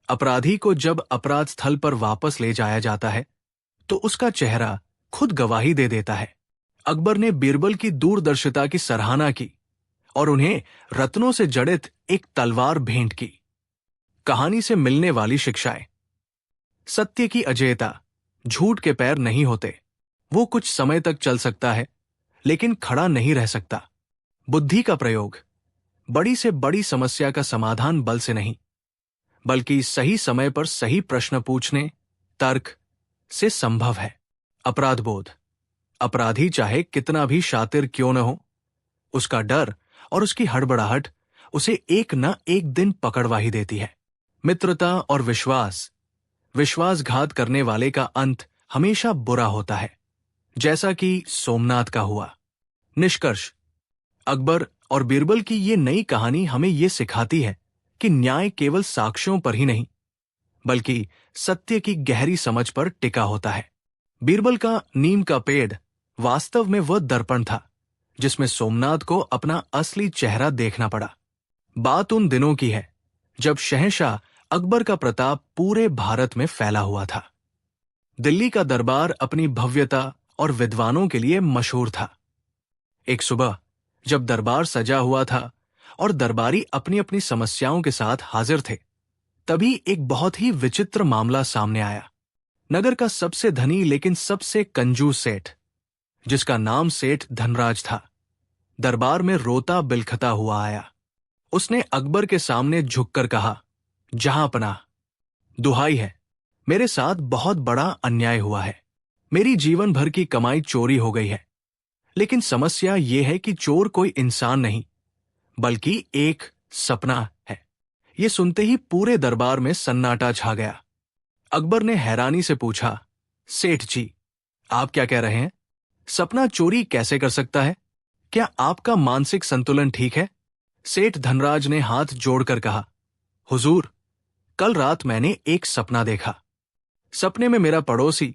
अपराधी को जब अपराध स्थल पर वापस ले जाया जाता है तो उसका चेहरा खुद गवाही दे देता है। अकबर ने बीरबल की दूरदर्शिता की सराहना की और उन्हें रत्नों से जड़ित एक तलवार भेंट की। कहानी से मिलने वाली शिक्षाएं। सत्य की अजेयता, झूठ के पैर नहीं होते। वो कुछ समय तक चल सकता है, लेकिन खड़ा नहीं रह सकता। बुद्धि का प्रयोग, बड़ी से बड़ी समस्या का समाधान बल से नहीं, बल्कि सही समय पर सही प्रश्न पूछने, तर्क से संभव है। अपराध बोध, अपराधी चाहे कितना भी शातिर क्यों न हो, उसका डर और उसकी हड़बड़ाहट उसे एक न एक दिन पकड़वा ही देती है। मित्रता और विश्वास, विश्वासघात करने वाले का अंत हमेशा बुरा होता है, जैसा कि सोमनाथ का हुआ। निष्कर्ष, अकबर और बीरबल की ये नई कहानी हमें ये सिखाती है कि न्याय केवल साक्ष्यों पर ही नहीं, बल्कि सत्य की गहरी समझ पर टिका होता है। बीरबल का नीम का पेड़ वास्तव में वह दर्पण था जिसमें सोमनाथ को अपना असली चेहरा देखना पड़ा। बात उन दिनों की है जब शहंशाह अकबर का प्रताप पूरे भारत में फैला हुआ था। दिल्ली का दरबार अपनी भव्यता और विद्वानों के लिए मशहूर था। एक सुबह जब दरबार सजा हुआ था और दरबारी अपनी अपनी समस्याओं के साथ हाजिर थे, तभी एक बहुत ही विचित्र मामला सामने आया। नगर का सबसे धनी लेकिन सबसे कंजूस सेठ, जिसका नाम सेठ धनराज था, दरबार में रोता बिलखता हुआ आया। उसने अकबर के सामने झुककर कहा, जहांपनाह, दुहाई है, मेरे साथ बहुत बड़ा अन्याय हुआ है। मेरी जीवन भर की कमाई चोरी हो गई है, लेकिन समस्या यह है कि चोर कोई इंसान नहीं, बल्कि एक सपना है। यह सुनते ही पूरे दरबार में सन्नाटा छा गया। अकबर ने हैरानी से पूछा, सेठ जी, आप क्या कह रहे हैं? सपना चोरी कैसे कर सकता है? क्या आपका मानसिक संतुलन ठीक है? सेठ धनराज ने हाथ जोड़कर कहा, हुजूर, कल रात मैंने एक सपना देखा। सपने में मेरा पड़ोसी,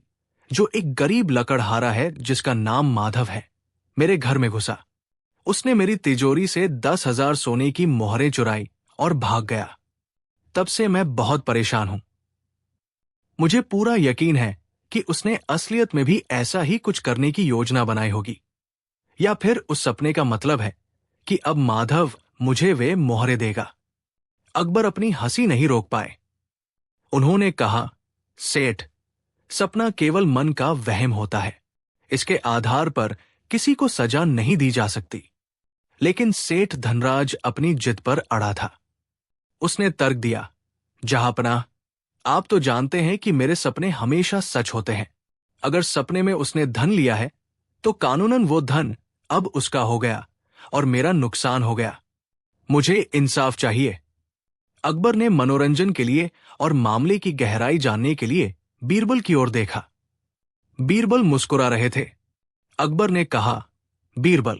जो एक गरीब लकड़हारा है जिसका नाम माधव है, मेरे घर में घुसा। उसने मेरी तिजोरी से 10,000 सोने की मोहरें चुराई और भाग गया। तब से मैं बहुत परेशान हूं। मुझे पूरा यकीन है कि उसने असलियत में भी ऐसा ही कुछ करने की योजना बनाई होगी, या फिर उस सपने का मतलब है कि अब माधव मुझे वे मोहरें देगा। अकबर अपनी हंसी नहीं रोक पाए। उन्होंने कहा, सेठ, सपना केवल मन का वहम होता है, इसके आधार पर किसी को सजा नहीं दी जा सकती। लेकिन सेठ धनराज अपनी जिद पर अड़ा था। उसने तर्क दिया, जहांपनाह, आप तो जानते हैं कि मेरे सपने हमेशा सच होते हैं। अगर सपने में उसने धन लिया है तो कानूनन वो धन अब उसका हो गया और मेरा नुकसान हो गया। मुझे इंसाफ चाहिए। अकबर ने मनोरंजन के लिए और मामले की गहराई जानने के लिए बीरबल की ओर देखा। बीरबल मुस्कुरा रहे थे। अकबर ने कहा, बीरबल,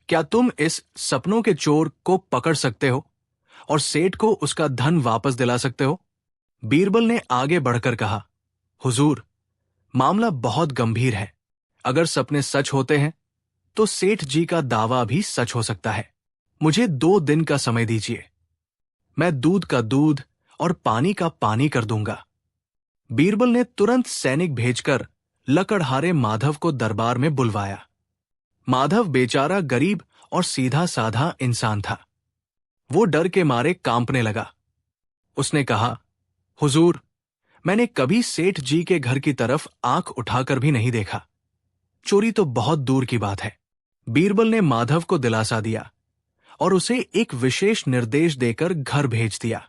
क्या तुम इस सपनों के चोर को पकड़ सकते हो और सेठ को उसका धन वापस दिला सकते हो? बीरबल ने आगे बढ़कर कहा, हुजूर, मामला बहुत गंभीर है। अगर सपने सच होते हैं तो सेठ जी का दावा भी सच हो सकता है। मुझे 2 दिन का समय दीजिए, मैं दूध का दूध और पानी का पानी कर दूंगा। बीरबल ने तुरंत सैनिक भेजकर लकड़हारे माधव को दरबार में बुलवाया। माधव बेचारा गरीब और सीधा साधा इंसान था। वो डर के मारे कांपने लगा। उसने कहा, हुजूर, मैंने कभी सेठ जी के घर की तरफ आंख उठाकर भी नहीं देखा। चोरी तो बहुत दूर की बात है। बीरबल ने माधव को दिलासा दिया और उसे एक विशेष निर्देश देकर घर भेज दिया।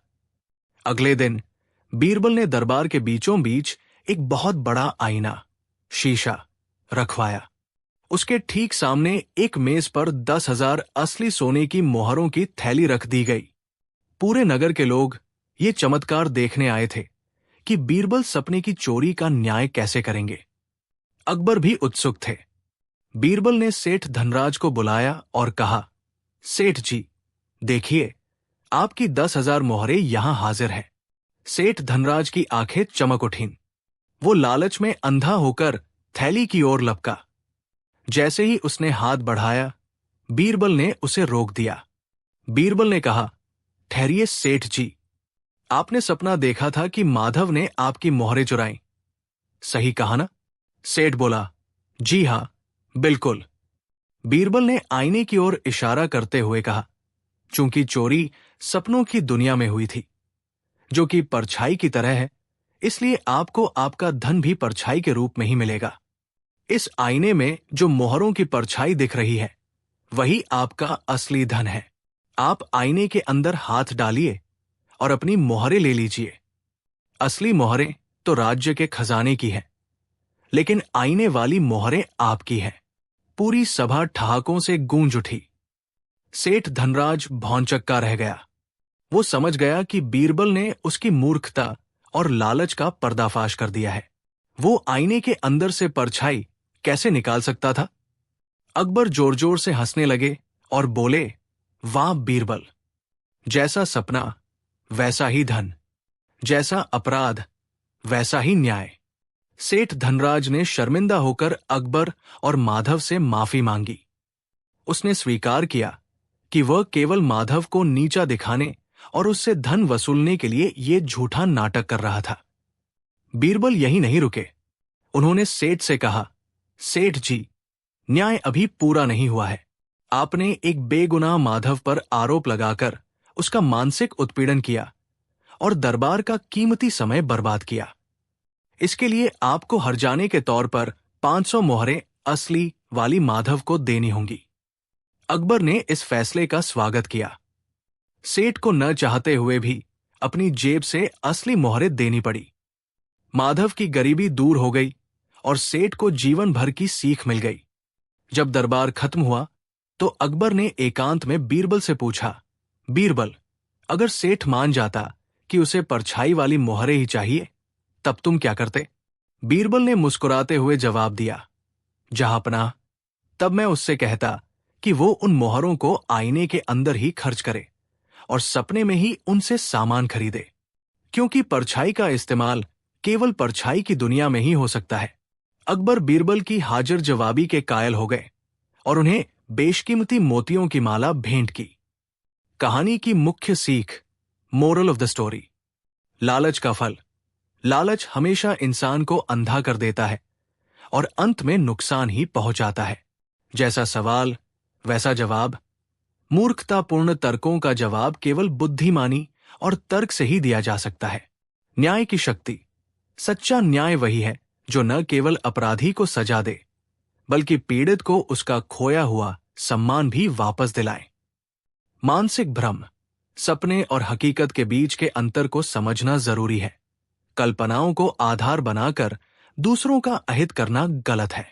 अगले दिन बीरबल ने दरबार के बीचों बीच एक बहुत बड़ा आईना, शीशा, रखवाया। उसके ठीक सामने एक मेज पर 10,000 असली सोने की मोहरों की थैली रख दी गई। पूरे नगर के लोग ये चमत्कार देखने आए थे कि बीरबल सपने की चोरी का न्याय कैसे करेंगे। अकबर भी उत्सुक थे। बीरबल ने सेठ धनराज को बुलाया और कहा, सेठ जी, देखिए, आपकी 10,000 मोहरें यहां हाजिर हैं। सेठ धनराज की आंखें चमक उठीं। वो लालच में अंधा होकर थैली की ओर लपका। जैसे ही उसने हाथ बढ़ाया, बीरबल ने उसे रोक दिया। बीरबल ने कहा, ठहरिए सेठ जी, आपने सपना देखा था कि माधव ने आपकी मोहरें चुराईं। सही कहा ना? सेठ बोला, जी हां, बिल्कुल। बीरबल ने आईने की ओर इशारा करते हुए कहा, चूंकि चोरी सपनों की दुनिया में हुई थी, जो कि परछाई की तरह है, इसलिए आपको आपका धन भी परछाई के रूप में ही मिलेगा। इस आईने में जो मोहरों की परछाई दिख रही है, वही आपका असली धन है। आप आईने के अंदर हाथ डालिए और अपनी मोहरें ले लीजिए। असली मोहरें तो राज्य के खजाने की हैं, लेकिन आईने वाली मोहरें आपकी हैं। पूरी सभा ठहाकों से गूंज उठी। सेठ धनराज भौंचक्का रह गया। वो समझ गया कि बीरबल ने उसकी मूर्खता और लालच का पर्दाफाश कर दिया है। वो आईने के अंदर से परछाई कैसे निकाल सकता था? अकबर जोर जोर से हंसने लगे और बोले, वाह बीरबल, जैसा सपना वैसा ही धन, जैसा अपराध वैसा ही न्याय। सेठ धनराज ने शर्मिंदा होकर अकबर और माधव से माफी मांगी। उसने स्वीकार किया कि वह केवल माधव को नीचा दिखाने और उससे धन वसूलने के लिए ये झूठा नाटक कर रहा था। बीरबल यही नहीं रुके। उन्होंने सेठ से कहा, सेठ जी, न्याय अभी पूरा नहीं हुआ है। आपने एक बेगुनाह माधव पर आरोप लगाकर उसका मानसिक उत्पीड़न किया और दरबार का कीमती समय बर्बाद किया। इसके लिए आपको हर्जाने के तौर पर 500 मोहरें असली वाली माधव को देनी होंगी। अकबर ने इस फैसले का स्वागत किया। सेठ को न चाहते हुए भी अपनी जेब से असली मोहरें देनी पड़ी। माधव की गरीबी दूर हो गई और सेठ को जीवन भर की सीख मिल गई। जब दरबार खत्म हुआ तो अकबर ने एकांत में बीरबल से पूछा, बीरबल, अगर सेठ मान जाता कि उसे परछाई वाली मोहरें ही चाहिए, तब तुम क्या करते? बीरबल ने मुस्कुराते हुए जवाब दिया, जहांपनाह, तब मैं उससे कहता कि वो उन मोहरों को आईने के अंदर ही खर्च करे और सपने में ही उनसे सामान खरीदे, क्योंकि परछाई का इस्तेमाल केवल परछाई की दुनिया में ही हो सकता है। अकबर बीरबल की हाजिर जवाबी के कायल हो गए और उन्हें बेशकीमती मोतियों की माला भेंट की। कहानी की मुख्य सीख, मोरल ऑफ द स्टोरी, लालच का फल। लालच हमेशा इंसान को अंधा कर देता है और अंत में नुकसान ही पहुंचाता है। जैसा सवाल वैसा जवाब। मूर्खतापूर्ण तर्कों का जवाब केवल बुद्धिमानी और तर्क से ही दिया जा सकता है। न्याय की शक्ति। सच्चा न्याय वही है जो न केवल अपराधी को सजा दे, बल्कि पीड़ित को उसका खोया हुआ सम्मान भी वापस दिलाए। मानसिक भ्रम। सपने और हकीकत के बीच के अंतर को समझना जरूरी है। कल्पनाओं को आधार बनाकर दूसरों का अहित करना गलत है।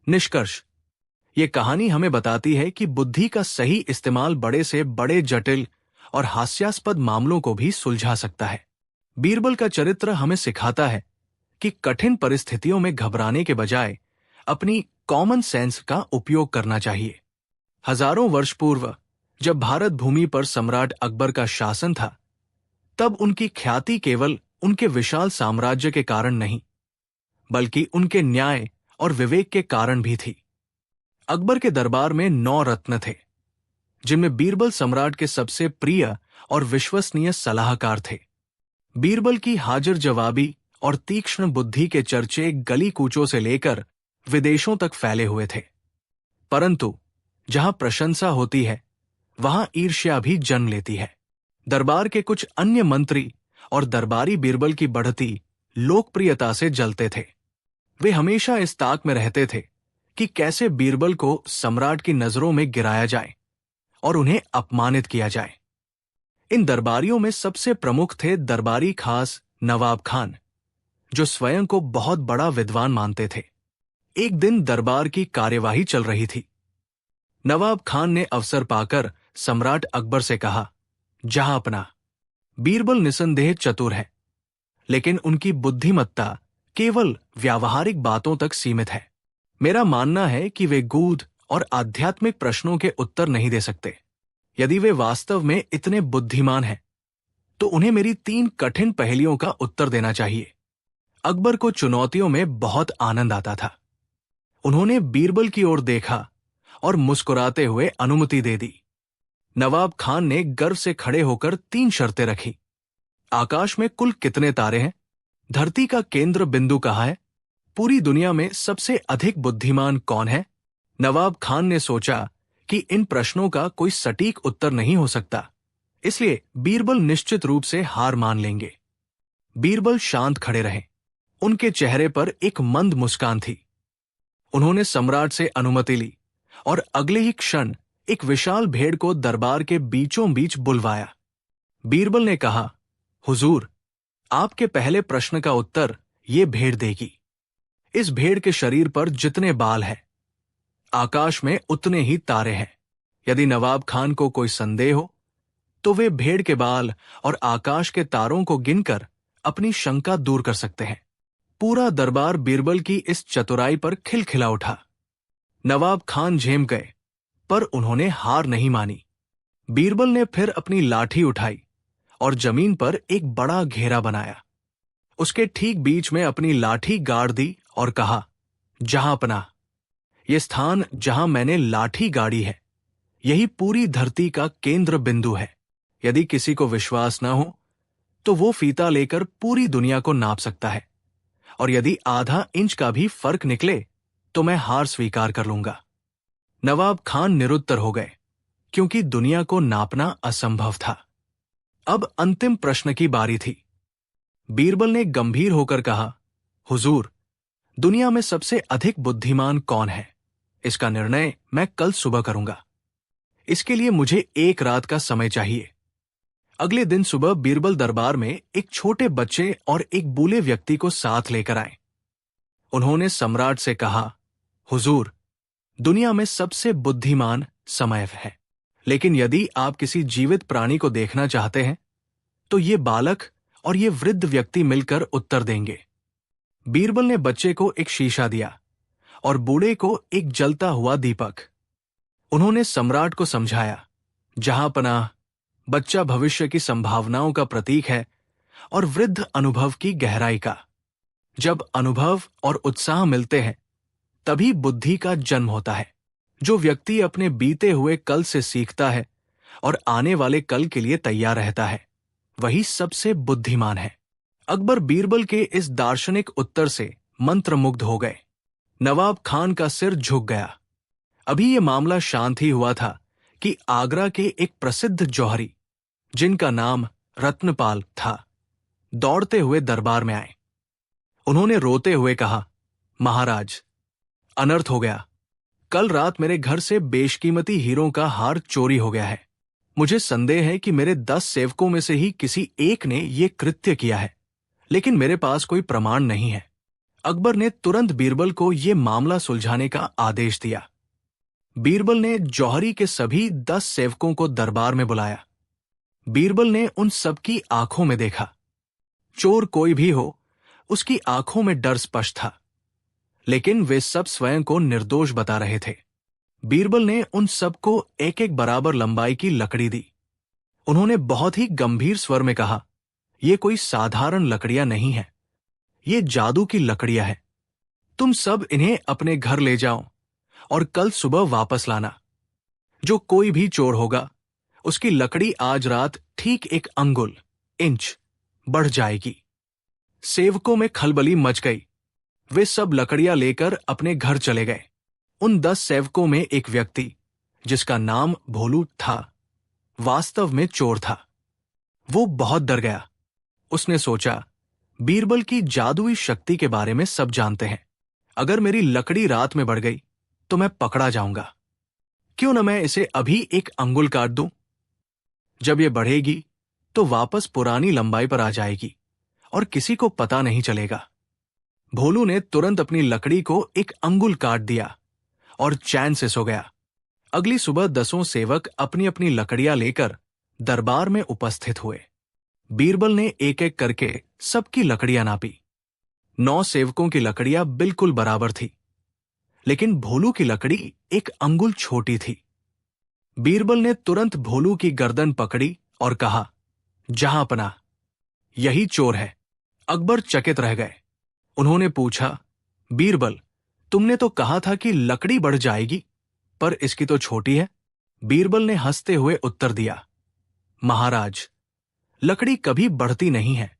निष्कर्ष। ये कहानी हमें बताती है कि बुद्धि का सही इस्तेमाल बड़े से बड़े जटिल और हास्यास्पद मामलों को भी सुलझा सकता है। बीरबल का चरित्र हमें सिखाता है कि कठिन परिस्थितियों में घबराने के बजाय अपनी कॉमन सेंस का उपयोग करना चाहिए। हजारों वर्ष पूर्व जब भारत भूमि पर सम्राट अकबर का शासन था, तब उनकी ख्याति केवल उनके विशाल साम्राज्य के कारण नहीं, बल्कि उनके न्याय और विवेक के कारण भी थी। अकबर के दरबार में 9 रत्न थे, जिनमें बीरबल सम्राट के सबसे प्रिय और विश्वसनीय सलाहकार थे। बीरबल की हाजिर जवाबी और तीक्ष्ण बुद्धि के चर्चे गली कूचों से लेकर विदेशों तक फैले हुए थे। परंतु जहां प्रशंसा होती है, वहां ईर्ष्या भी जन्म लेती है। दरबार के कुछ अन्य मंत्री और दरबारी बीरबल की बढ़ती लोकप्रियता से जलते थे। वे हमेशा इस ताक में रहते थे कि कैसे बीरबल को सम्राट की नजरों में गिराया जाए और उन्हें अपमानित किया जाए। इन दरबारियों में सबसे प्रमुख थे दरबारी खास नवाब खान, जो स्वयं को बहुत बड़ा विद्वान मानते थे। एक दिन दरबार की कार्यवाही चल रही थी। नवाब खान ने अवसर पाकर सम्राट अकबर से कहा, जहांपना, बीरबल निसंदेह चतुर है, लेकिन उनकी बुद्धिमत्ता केवल व्यावहारिक बातों तक सीमित है। मेरा मानना है कि वे गूढ़ और आध्यात्मिक प्रश्नों के उत्तर नहीं दे सकते। यदि वे वास्तव में इतने बुद्धिमान हैं, तो उन्हें मेरी 3 कठिन पहेलियों का उत्तर देना चाहिए। अकबर को चुनौतियों में बहुत आनंद आता था। उन्होंने बीरबल की ओर देखा और मुस्कुराते हुए अनुमति दे दी। नवाब खान ने गर्व से खड़े होकर 3 शर्तें रखी। आकाश में कुल कितने तारे हैं? धरती का केंद्र बिंदु कहाँ है? पूरी दुनिया में सबसे अधिक बुद्धिमान कौन है? नवाब खान ने सोचा कि इन प्रश्नों का कोई सटीक उत्तर नहीं हो सकता, इसलिए बीरबल निश्चित रूप से हार मान लेंगे। बीरबल शांत खड़े रहे। उनके चेहरे पर एक मंद मुस्कान थी। उन्होंने सम्राट से अनुमति ली और अगले ही क्षण एक विशाल भेड़ को दरबार के बीचों बीच बुलवाया। बीरबल ने कहा, हुजूर, आपके पहले प्रश्न का उत्तर ये भेड़ देगी। इस भेड़ के शरीर पर जितने बाल हैं, आकाश में उतने ही तारे हैं। यदि नवाब खान को कोई संदेह हो, तो वे भेड़ के बाल और आकाश के तारों को गिनकर अपनी शंका दूर कर सकते हैं। पूरा दरबार बीरबल की इस चतुराई पर खिलखिला उठा। नवाब खान झेम गए, पर उन्होंने हार नहीं मानी। बीरबल ने फिर अपनी लाठी उठाई और जमीन पर एक बड़ा घेरा बनाया। उसके ठीक बीच में अपनी लाठी गाड़ दी और कहा, जहांपना, ये स्थान जहां मैंने लाठी गाड़ी है, यही पूरी धरती का केंद्र बिंदु है। यदि किसी को विश्वास न हो, तो वो फीता लेकर पूरी दुनिया को नाप सकता है, और यदि आधा इंच का भी फर्क निकले, तो मैं हार स्वीकार कर लूंगा। नवाब खान निरुत्तर हो गए, क्योंकि दुनिया को नापना असंभव था। अब अंतिम प्रश्न की बारी थी। बीरबल ने गंभीर होकर कहा, हुजूर, दुनिया में सबसे अधिक बुद्धिमान कौन है, इसका निर्णय मैं कल सुबह करूंगा। इसके लिए मुझे 1 रात का समय चाहिए। अगले दिन सुबह बीरबल दरबार में एक छोटे बच्चे और एक बूढ़े व्यक्ति को साथ लेकर आए। उन्होंने सम्राट से कहा, हुजूर, दुनिया में सबसे बुद्धिमान समय है, लेकिन यदि आप किसी जीवित प्राणी को देखना चाहते हैं, तो ये बालक और ये वृद्ध व्यक्ति मिलकर उत्तर देंगे। बीरबल ने बच्चे को एक शीशा दिया और बूढ़े को एक जलता हुआ दीपक। उन्होंने सम्राट को समझाया, जहांपनाह, बच्चा भविष्य की संभावनाओं का प्रतीक है और वृद्ध अनुभव की गहराई का। जब अनुभव और उत्साह मिलते हैं, तभी बुद्धि का जन्म होता है। जो व्यक्ति अपने बीते हुए कल से सीखता है और आने वाले कल के लिए तैयार रहता है, वही सबसे बुद्धिमान है। अकबर बीरबल के इस दार्शनिक उत्तर से मंत्रमुग्ध हो गए। नवाब खान का सिर झुक गया। अभी यह मामला शांत ही हुआ था कि आगरा के एक प्रसिद्ध जौहरी, जिनका नाम रत्नपाल था, दौड़ते हुए दरबार में आए। उन्होंने रोते हुए कहा, महाराज, अनर्थ हो गया। कल रात मेरे घर से बेशकीमती हीरों का हार चोरी हो गया है। मुझे संदेह है कि मेरे 10 सेवकों में से ही किसी एक ने यह कृत्य किया है, लेकिन मेरे पास कोई प्रमाण नहीं है। अकबर ने तुरंत बीरबल को यह मामला सुलझाने का आदेश दिया। बीरबल ने जौहरी के सभी 10 सेवकों को दरबार में बुलाया। बीरबल ने उन सबकी आंखों में देखा। चोर कोई भी हो, उसकी आंखों में डर स्पष्ट था, लेकिन वे सब स्वयं को निर्दोष बता रहे थे। बीरबल ने उन सबको एक एक बराबर लंबाई की लकड़ी दी। उन्होंने बहुत ही गंभीर स्वर में कहा, ये कोई साधारण लकड़ियां नहीं है, ये जादू की लकड़ियां हैं। तुम सब इन्हें अपने घर ले जाओ और कल सुबह वापस लाना। जो कोई भी चोर होगा, उसकी लकड़ी आज रात ठीक 1 अंगुल बढ़ जाएगी। सेवकों में खलबली मच गई। वे सब लकड़ियां लेकर अपने घर चले गए। उन 10 सेवकों में एक व्यक्ति, जिसका नाम भोलू था, वास्तव में चोर था। वो बहुत डर गया। उसने सोचा, बीरबल की जादुई शक्ति के बारे में सब जानते हैं। अगर मेरी लकड़ी रात में बढ़ गई तो मैं पकड़ा जाऊंगा। क्यों न मैं इसे अभी 1 अंगुल काट दूं? जब ये बढ़ेगी तो वापस पुरानी लंबाई पर आ जाएगी और किसी को पता नहीं चलेगा। भोलू ने तुरंत अपनी लकड़ी को 1 अंगुल काट दिया और चैन से सो गया। अगली सुबह 10 सेवक अपनी अपनी लकड़ियां लेकर दरबार में उपस्थित हुए। बीरबल ने एक एक करके सबकी लकड़ियां नापी। 9 सेवकों की लकड़ियां बिल्कुल बराबर थी, लेकिन भोलू की लकड़ी 1 अंगुल छोटी थी। बीरबल ने तुरंत भोलू की गर्दन पकड़ी और कहा, जहांपना, यही चोर है। अकबर चकित रह गए। उन्होंने पूछा, बीरबल, तुमने तो कहा था कि लकड़ी बढ़ जाएगी, पर इसकी तो छोटी है। बीरबल ने हंसते हुए उत्तर दिया, महाराज, लकड़ी कभी बढ़ती नहीं है।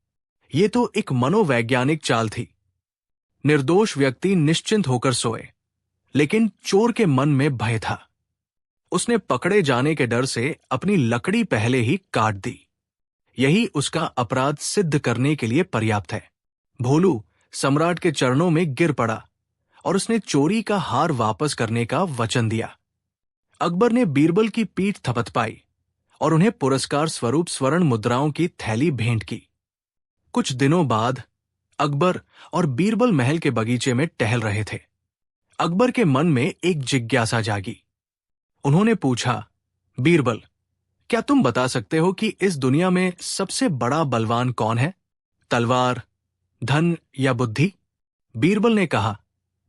ये तो एक मनोवैज्ञानिक चाल थी। निर्दोष व्यक्ति निश्चिंत होकर सोए, लेकिन चोर के मन में भय था। उसने पकड़े जाने के डर से अपनी लकड़ी पहले ही काट दी। यही उसका अपराध सिद्ध करने के लिए पर्याप्त है। भोलू सम्राट के चरणों में गिर पड़ा और उसने चोरी का हार वापस करने का वचन दिया। अकबर ने बीरबल की पीठ थपथपाई और उन्हें पुरस्कार स्वरूप स्वर्ण मुद्राओं की थैली भेंट की। कुछ दिनों बाद अकबर और बीरबल महल के बगीचे में टहल रहे थे। अकबर के मन में एक जिज्ञासा जागी। उन्होंने पूछा, बीरबल, क्या तुम बता सकते हो कि इस दुनिया में सबसे बड़ा बलवान कौन है? तलवार, धन या बुद्धि? बीरबल ने कहा,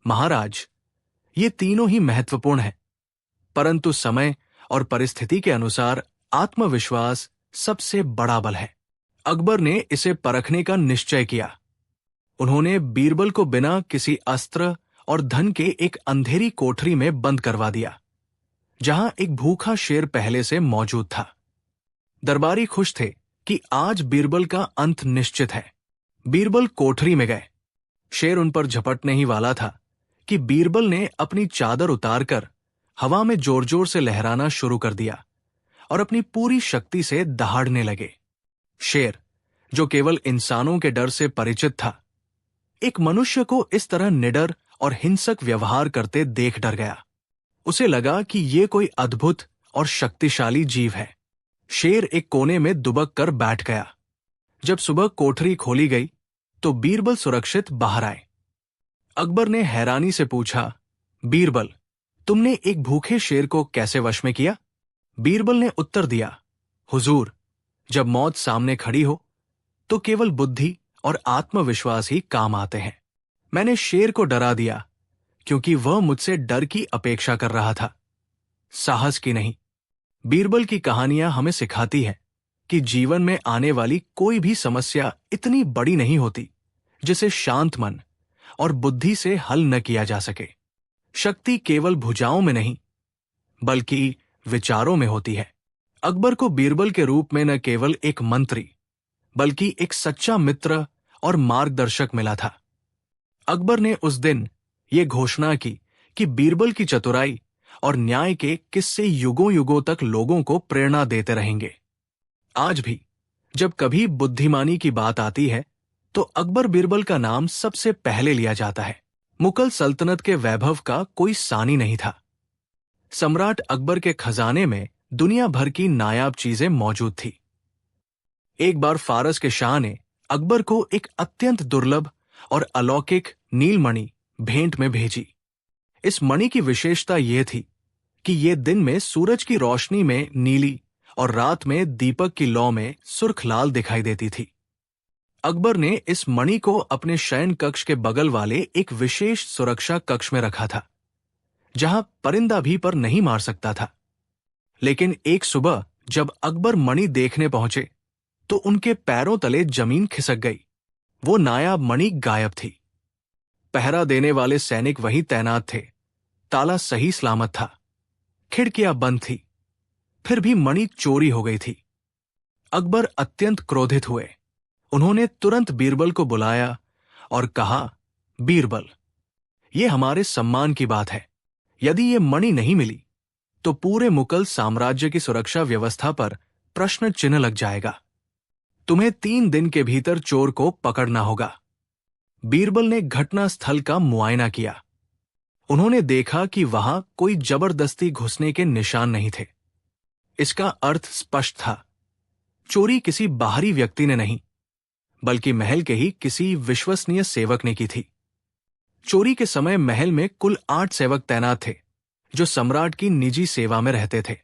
महाराज, ये तीनों ही महत्वपूर्ण हैं, परंतु समय और परिस्थिति के अनुसार आत्मविश्वास सबसे बड़ा बल है। अकबर ने इसे परखने का निश्चय किया। उन्होंने बीरबल को बिना किसी अस्त्र और धन के एक अंधेरी कोठरी में बंद करवा दिया, जहां एक भूखा शेर पहले से मौजूद था। दरबारी खुश थे कि आज बीरबल का अंत निश्चित है। बीरबल कोठरी में गए। शेर उन पर झपटने ही वाला था कि बीरबल ने अपनी चादर उतारकर हवा में जोर जोर से लहराना शुरू कर दिया और अपनी पूरी शक्ति से दहाड़ने लगे। शेर, जो केवल इंसानों के डर से परिचित था, एक मनुष्य को इस तरह निडर और हिंसक व्यवहार करते देख डर गया। उसे लगा कि ये कोई अद्भुत और शक्तिशाली जीव है। शेर एक कोने में दुबक कर बैठ गया। जब सुबह कोठरी खोली गई तो बीरबल सुरक्षित बाहर आए। अकबर ने हैरानी से पूछा, बीरबल, तुमने एक भूखे शेर को कैसे वश में किया? बीरबल ने उत्तर दिया, हुजूर, जब मौत सामने खड़ी हो तो केवल बुद्धि और आत्मविश्वास ही काम आते हैं। मैंने शेर को डरा दिया क्योंकि वह मुझसे डर की अपेक्षा कर रहा था, साहस की नहीं। बीरबल की कहानियां हमें सिखाती हैं कि जीवन में आने वाली कोई भी समस्या इतनी बड़ी नहीं होती जिसे शांत मन और बुद्धि से हल न किया जा सके। शक्ति केवल भुजाओं में नहीं, बल्कि विचारों में होती है। अकबर को बीरबल के रूप में न केवल एक मंत्री, बल्कि एक सच्चा मित्र और मार्गदर्शक मिला था। अकबर ने उस दिन ये घोषणा की कि बीरबल की चतुराई और न्याय के किस्से युगों युगों तक लोगों को प्रेरणा देते रहेंगे। आज भी जब कभी बुद्धिमानी की बात आती है तो अकबर बीरबल का नाम सबसे पहले लिया जाता है। मुगल सल्तनत के वैभव का कोई सानी नहीं था। सम्राट अकबर के खजाने में दुनिया भर की नायाब चीजें मौजूद थी। एक बार फारस के शाह ने अकबर को एक अत्यंत दुर्लभ और अलौकिक नीलमणि भेंट में भेजी। इस मणि की विशेषता यह थी कि यह दिन में सूरज की रोशनी में नीली और रात में दीपक की लौ में सुर्ख लाल दिखाई देती थी। अकबर ने इस मणि को अपने शयन कक्ष के बगल वाले एक विशेष सुरक्षा कक्ष में रखा था, जहां परिंदा भी पर नहीं मार सकता था। लेकिन एक सुबह जब अकबर मणि देखने पहुंचे तो उनके पैरों तले जमीन खिसक गई। वो नायाब मणि गायब थी। पहरा देने वाले सैनिक वहीं तैनात थे। ताला सही सलामत था, खिड़कियां बंद थी, फिर भी मणि चोरी हो गई थी। अकबर अत्यंत क्रोधित हुए। उन्होंने तुरंत बीरबल को बुलाया और कहा, बीरबल, ये हमारे सम्मान की बात है। यदि ये मणि नहीं मिली तो पूरे मुगल साम्राज्य की सुरक्षा व्यवस्था पर प्रश्न चिन्ह लग जाएगा। तुम्हें 3 दिन के भीतर चोर को पकड़ना होगा। बीरबल ने घटना स्थल का मुआयना किया। उन्होंने देखा कि वहां कोई जबरदस्ती घुसने के निशान नहीं थे। इसका अर्थ स्पष्ट था, चोरी किसी बाहरी व्यक्ति ने नहीं, बल्कि महल के ही किसी विश्वसनीय सेवक ने की थी। चोरी के समय महल में कुल 8 सेवक तैनात थे, जो सम्राट की निजी सेवा में रहते थे।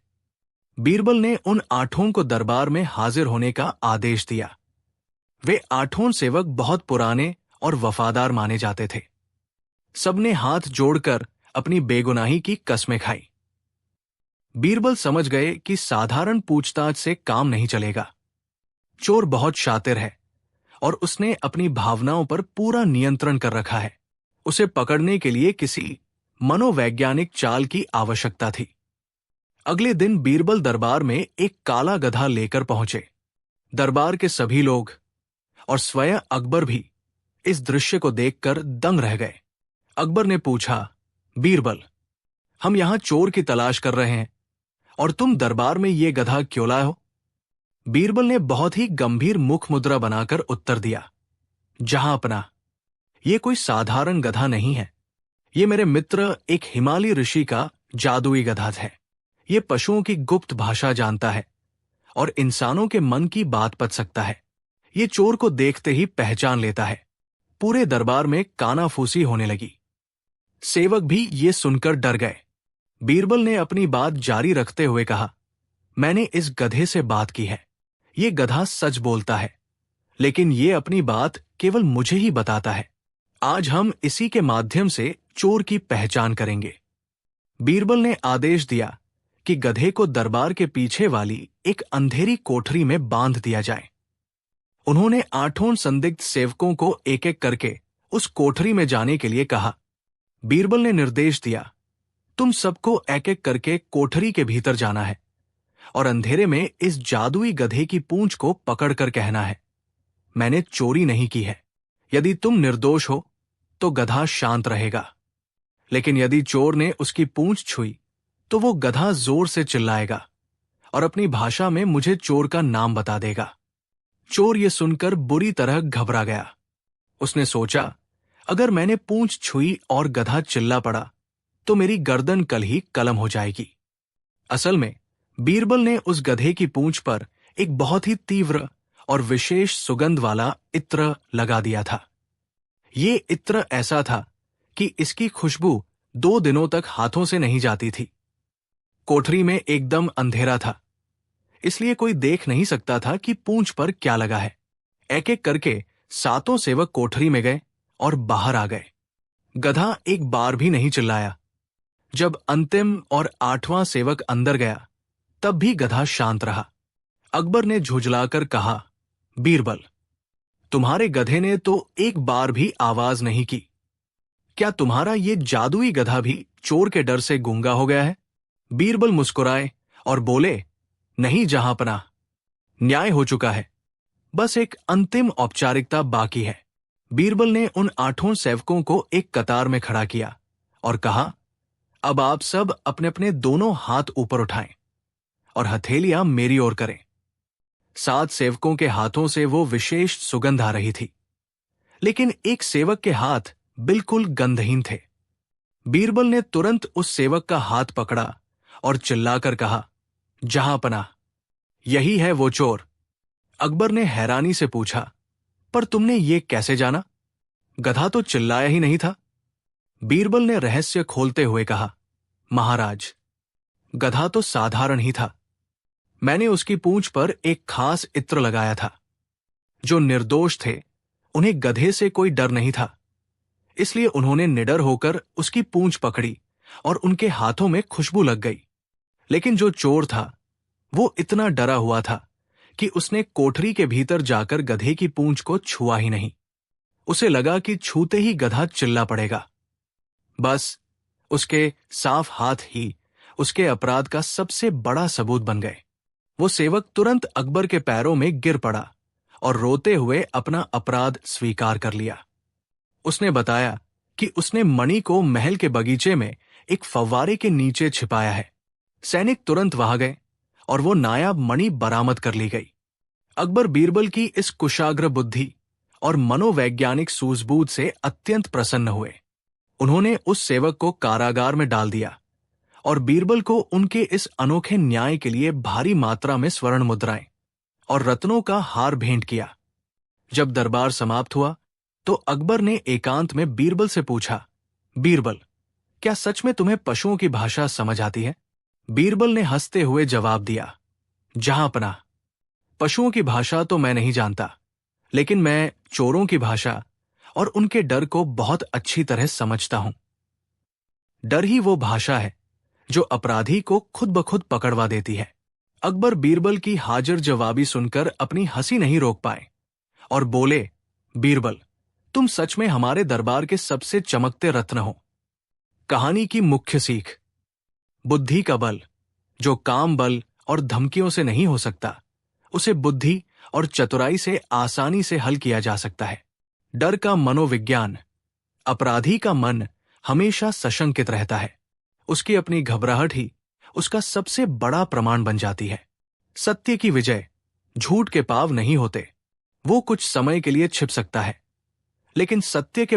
बीरबल ने उन 8 को दरबार में हाजिर होने का आदेश दिया। वे 8 सेवक बहुत पुराने और वफादार माने जाते थे। सबने हाथ जोड़कर अपनी बेगुनाही की कस्में खाई। बीरबल समझ गए कि साधारण पूछताछ से काम नहीं चलेगा। चोर बहुत शातिर है और उसने अपनी भावनाओं पर पूरा नियंत्रण कर रखा है। उसे पकड़ने के लिए किसी मनोवैज्ञानिक चाल की आवश्यकता थी। अगले दिन बीरबल दरबार में एक काला गधा लेकर पहुंचे। दरबार के सभी लोग और स्वयं अकबर भी इस दृश्य को देखकर दंग रह गए। अकबर ने पूछा, बीरबल, हम यहां चोर की तलाश कर रहे हैं और तुम दरबार में ये गधा क्यों लाए हो? बीरबल ने बहुत ही गंभीर मुख मुद्रा बनाकर उत्तर दिया, जहांपना, ये कोई साधारण गधा नहीं है। ये मेरे मित्र एक हिमालय ऋषि का जादुई गधा है। ये पशुओं की गुप्त भाषा जानता है और इंसानों के मन की बात पच सकता है। ये चोर को देखते ही पहचान लेता है। पूरे दरबार में कानाफूसी होने लगी। सेवक भी ये सुनकर डर गए। बीरबल ने अपनी बात जारी रखते हुए कहा, मैंने इस गधे से बात की है। ये गधा सच बोलता है, लेकिन ये अपनी बात केवल मुझे ही बताता है। आज हम इसी के माध्यम से चोर की पहचान करेंगे। बीरबल ने आदेश दिया कि गधे को दरबार के पीछे वाली एक अंधेरी कोठरी में बांध दिया जाए। उन्होंने 8 संदिग्ध सेवकों को एक एक करके उस कोठरी में जाने के लिए कहा। बीरबल ने निर्देश दिया, तुम सबको एक एक करके कोठरी के भीतर जाना है और अंधेरे में इस जादुई गधे की पूंछ को पकड़कर कहना है, मैंने चोरी नहीं की है। यदि तुम निर्दोष हो तो गधा शांत रहेगा, लेकिन यदि चोर ने उसकी पूंछ छुई तो वो गधा जोर से चिल्लाएगा और अपनी भाषा में मुझे चोर का नाम बता देगा। चोर ये सुनकर बुरी तरह घबरा गया। उसने सोचा, अगर मैंने पूंछ छुई और गधा चिल्ला पड़ा तो मेरी गर्दन कल ही कलम हो जाएगी। असल में बीरबल ने उस गधे की पूंछ पर एक बहुत ही तीव्र और विशेष सुगंध वाला इत्र लगा दिया था। ये इत्र ऐसा था कि इसकी खुशबू 2 दिनों तक हाथों से नहीं जाती थी। कोठरी में एकदम अंधेरा था, इसलिए कोई देख नहीं सकता था कि पूंछ पर क्या लगा है। एक एक करके 7 सेवक कोठरी में गए और बाहर आ गए। गधा एक बार भी नहीं चिल्लाया। जब अंतिम और 8वां सेवक अंदर गया, तब भी गधा शांत रहा। अकबर ने झुंझलाकर कहा, बीरबल, तुम्हारे गधे ने तो एक बार भी आवाज नहीं की। क्या तुम्हारा ये जादुई गधा भी चोर के डर से गूंगा हो गया है? बीरबल मुस्कुराए और बोले, नहीं जहांपनाह, न्याय हो चुका है। बस एक अंतिम औपचारिकता बाकी है। बीरबल ने उन 8 सेवकों को एक कतार में खड़ा किया और कहा, अब आप सब अपने अपने दोनों हाथ ऊपर उठाएं और हथेलियां मेरी ओर करें। 7 सेवकों के हाथों से वो विशेष सुगंध आ रही थी, लेकिन एक सेवक के हाथ बिल्कुल गंधहीन थे। बीरबल ने तुरंत उस सेवक का हाथ पकड़ा और चिल्लाकर कहा, जहांपनाह, यही है वो चोर। अकबर ने हैरानी से पूछा, पर तुमने ये कैसे जाना? गधा तो चिल्लाया ही नहीं था। बीरबल ने रहस्य खोलते हुए कहा, महाराज, गधा तो साधारण ही था। मैंने उसकी पूंछ पर एक खास इत्र लगाया था। जो निर्दोष थे, उन्हें गधे से कोई डर नहीं था, इसलिए उन्होंने निडर होकर उसकी पूंछ पकड़ी और उनके हाथों में खुशबू लग गई। लेकिन जो चोर था, वो इतना डरा हुआ था कि उसने कोठरी के भीतर जाकर गधे की पूंछ को छुआ ही नहीं। उसे लगा कि छूते ही गधा चिल्ला पड़ेगा। बस उसके साफ हाथ ही उसके अपराध का सबसे बड़ा सबूत बन गए। वो सेवक तुरंत अकबर के पैरों में गिर पड़ा और रोते हुए अपना अपराध स्वीकार कर लिया। उसने बताया कि उसने मणि को महल के बगीचे में एक फव्वारे के नीचे छिपाया है। सैनिक तुरंत वहां गए और वो नायाब मणि बरामद कर ली गई। अकबर बीरबल की इस कुशाग्र बुद्धि और मनोवैज्ञानिक सूझबूझ से अत्यंत प्रसन्न हुए। उन्होंने उस सेवक को कारागार में डाल दिया और बीरबल को उनके इस अनोखे न्याय के लिए भारी मात्रा में स्वर्ण मुद्राएं और रत्नों का हार भेंट किया। जब दरबार समाप्त हुआ तो अकबर ने एकांत में बीरबल से पूछा, बीरबल, क्या सच में तुम्हें पशुओं की भाषा समझ आती है? बीरबल ने हंसते हुए जवाब दिया, जहांपनाह, पशुओं की भाषा तो मैं नहीं जानता, लेकिन मैं चोरों की भाषा और उनके डर को बहुत अच्छी तरह समझता हूं। डर ही वो भाषा है जो अपराधी को खुद ब खुद पकड़वा देती है। अकबर बीरबल की हाजिर जवाबी सुनकर अपनी हंसी नहीं रोक पाए और बोले, बीरबल, तुम सच में हमारे दरबार के सबसे चमकते रत्न हो। कहानी की मुख्य सीख, बुद्धि का बल, जो काम बल और धमकियों से नहीं हो सकता, उसे बुद्धि और चतुराई से आसानी से हल किया जा सकता है। डर का मनोविज्ञान, अपराधी का मन हमेशा सशंकित रहता है। उसकी अपनी घबराहट ही उसका सबसे बड़ा प्रमाण बन जाती है। सत्य की विजय झूठ के पाव नहीं होते। वो कुछ समय के लिए छिप सकता है, लेकिन सत्य के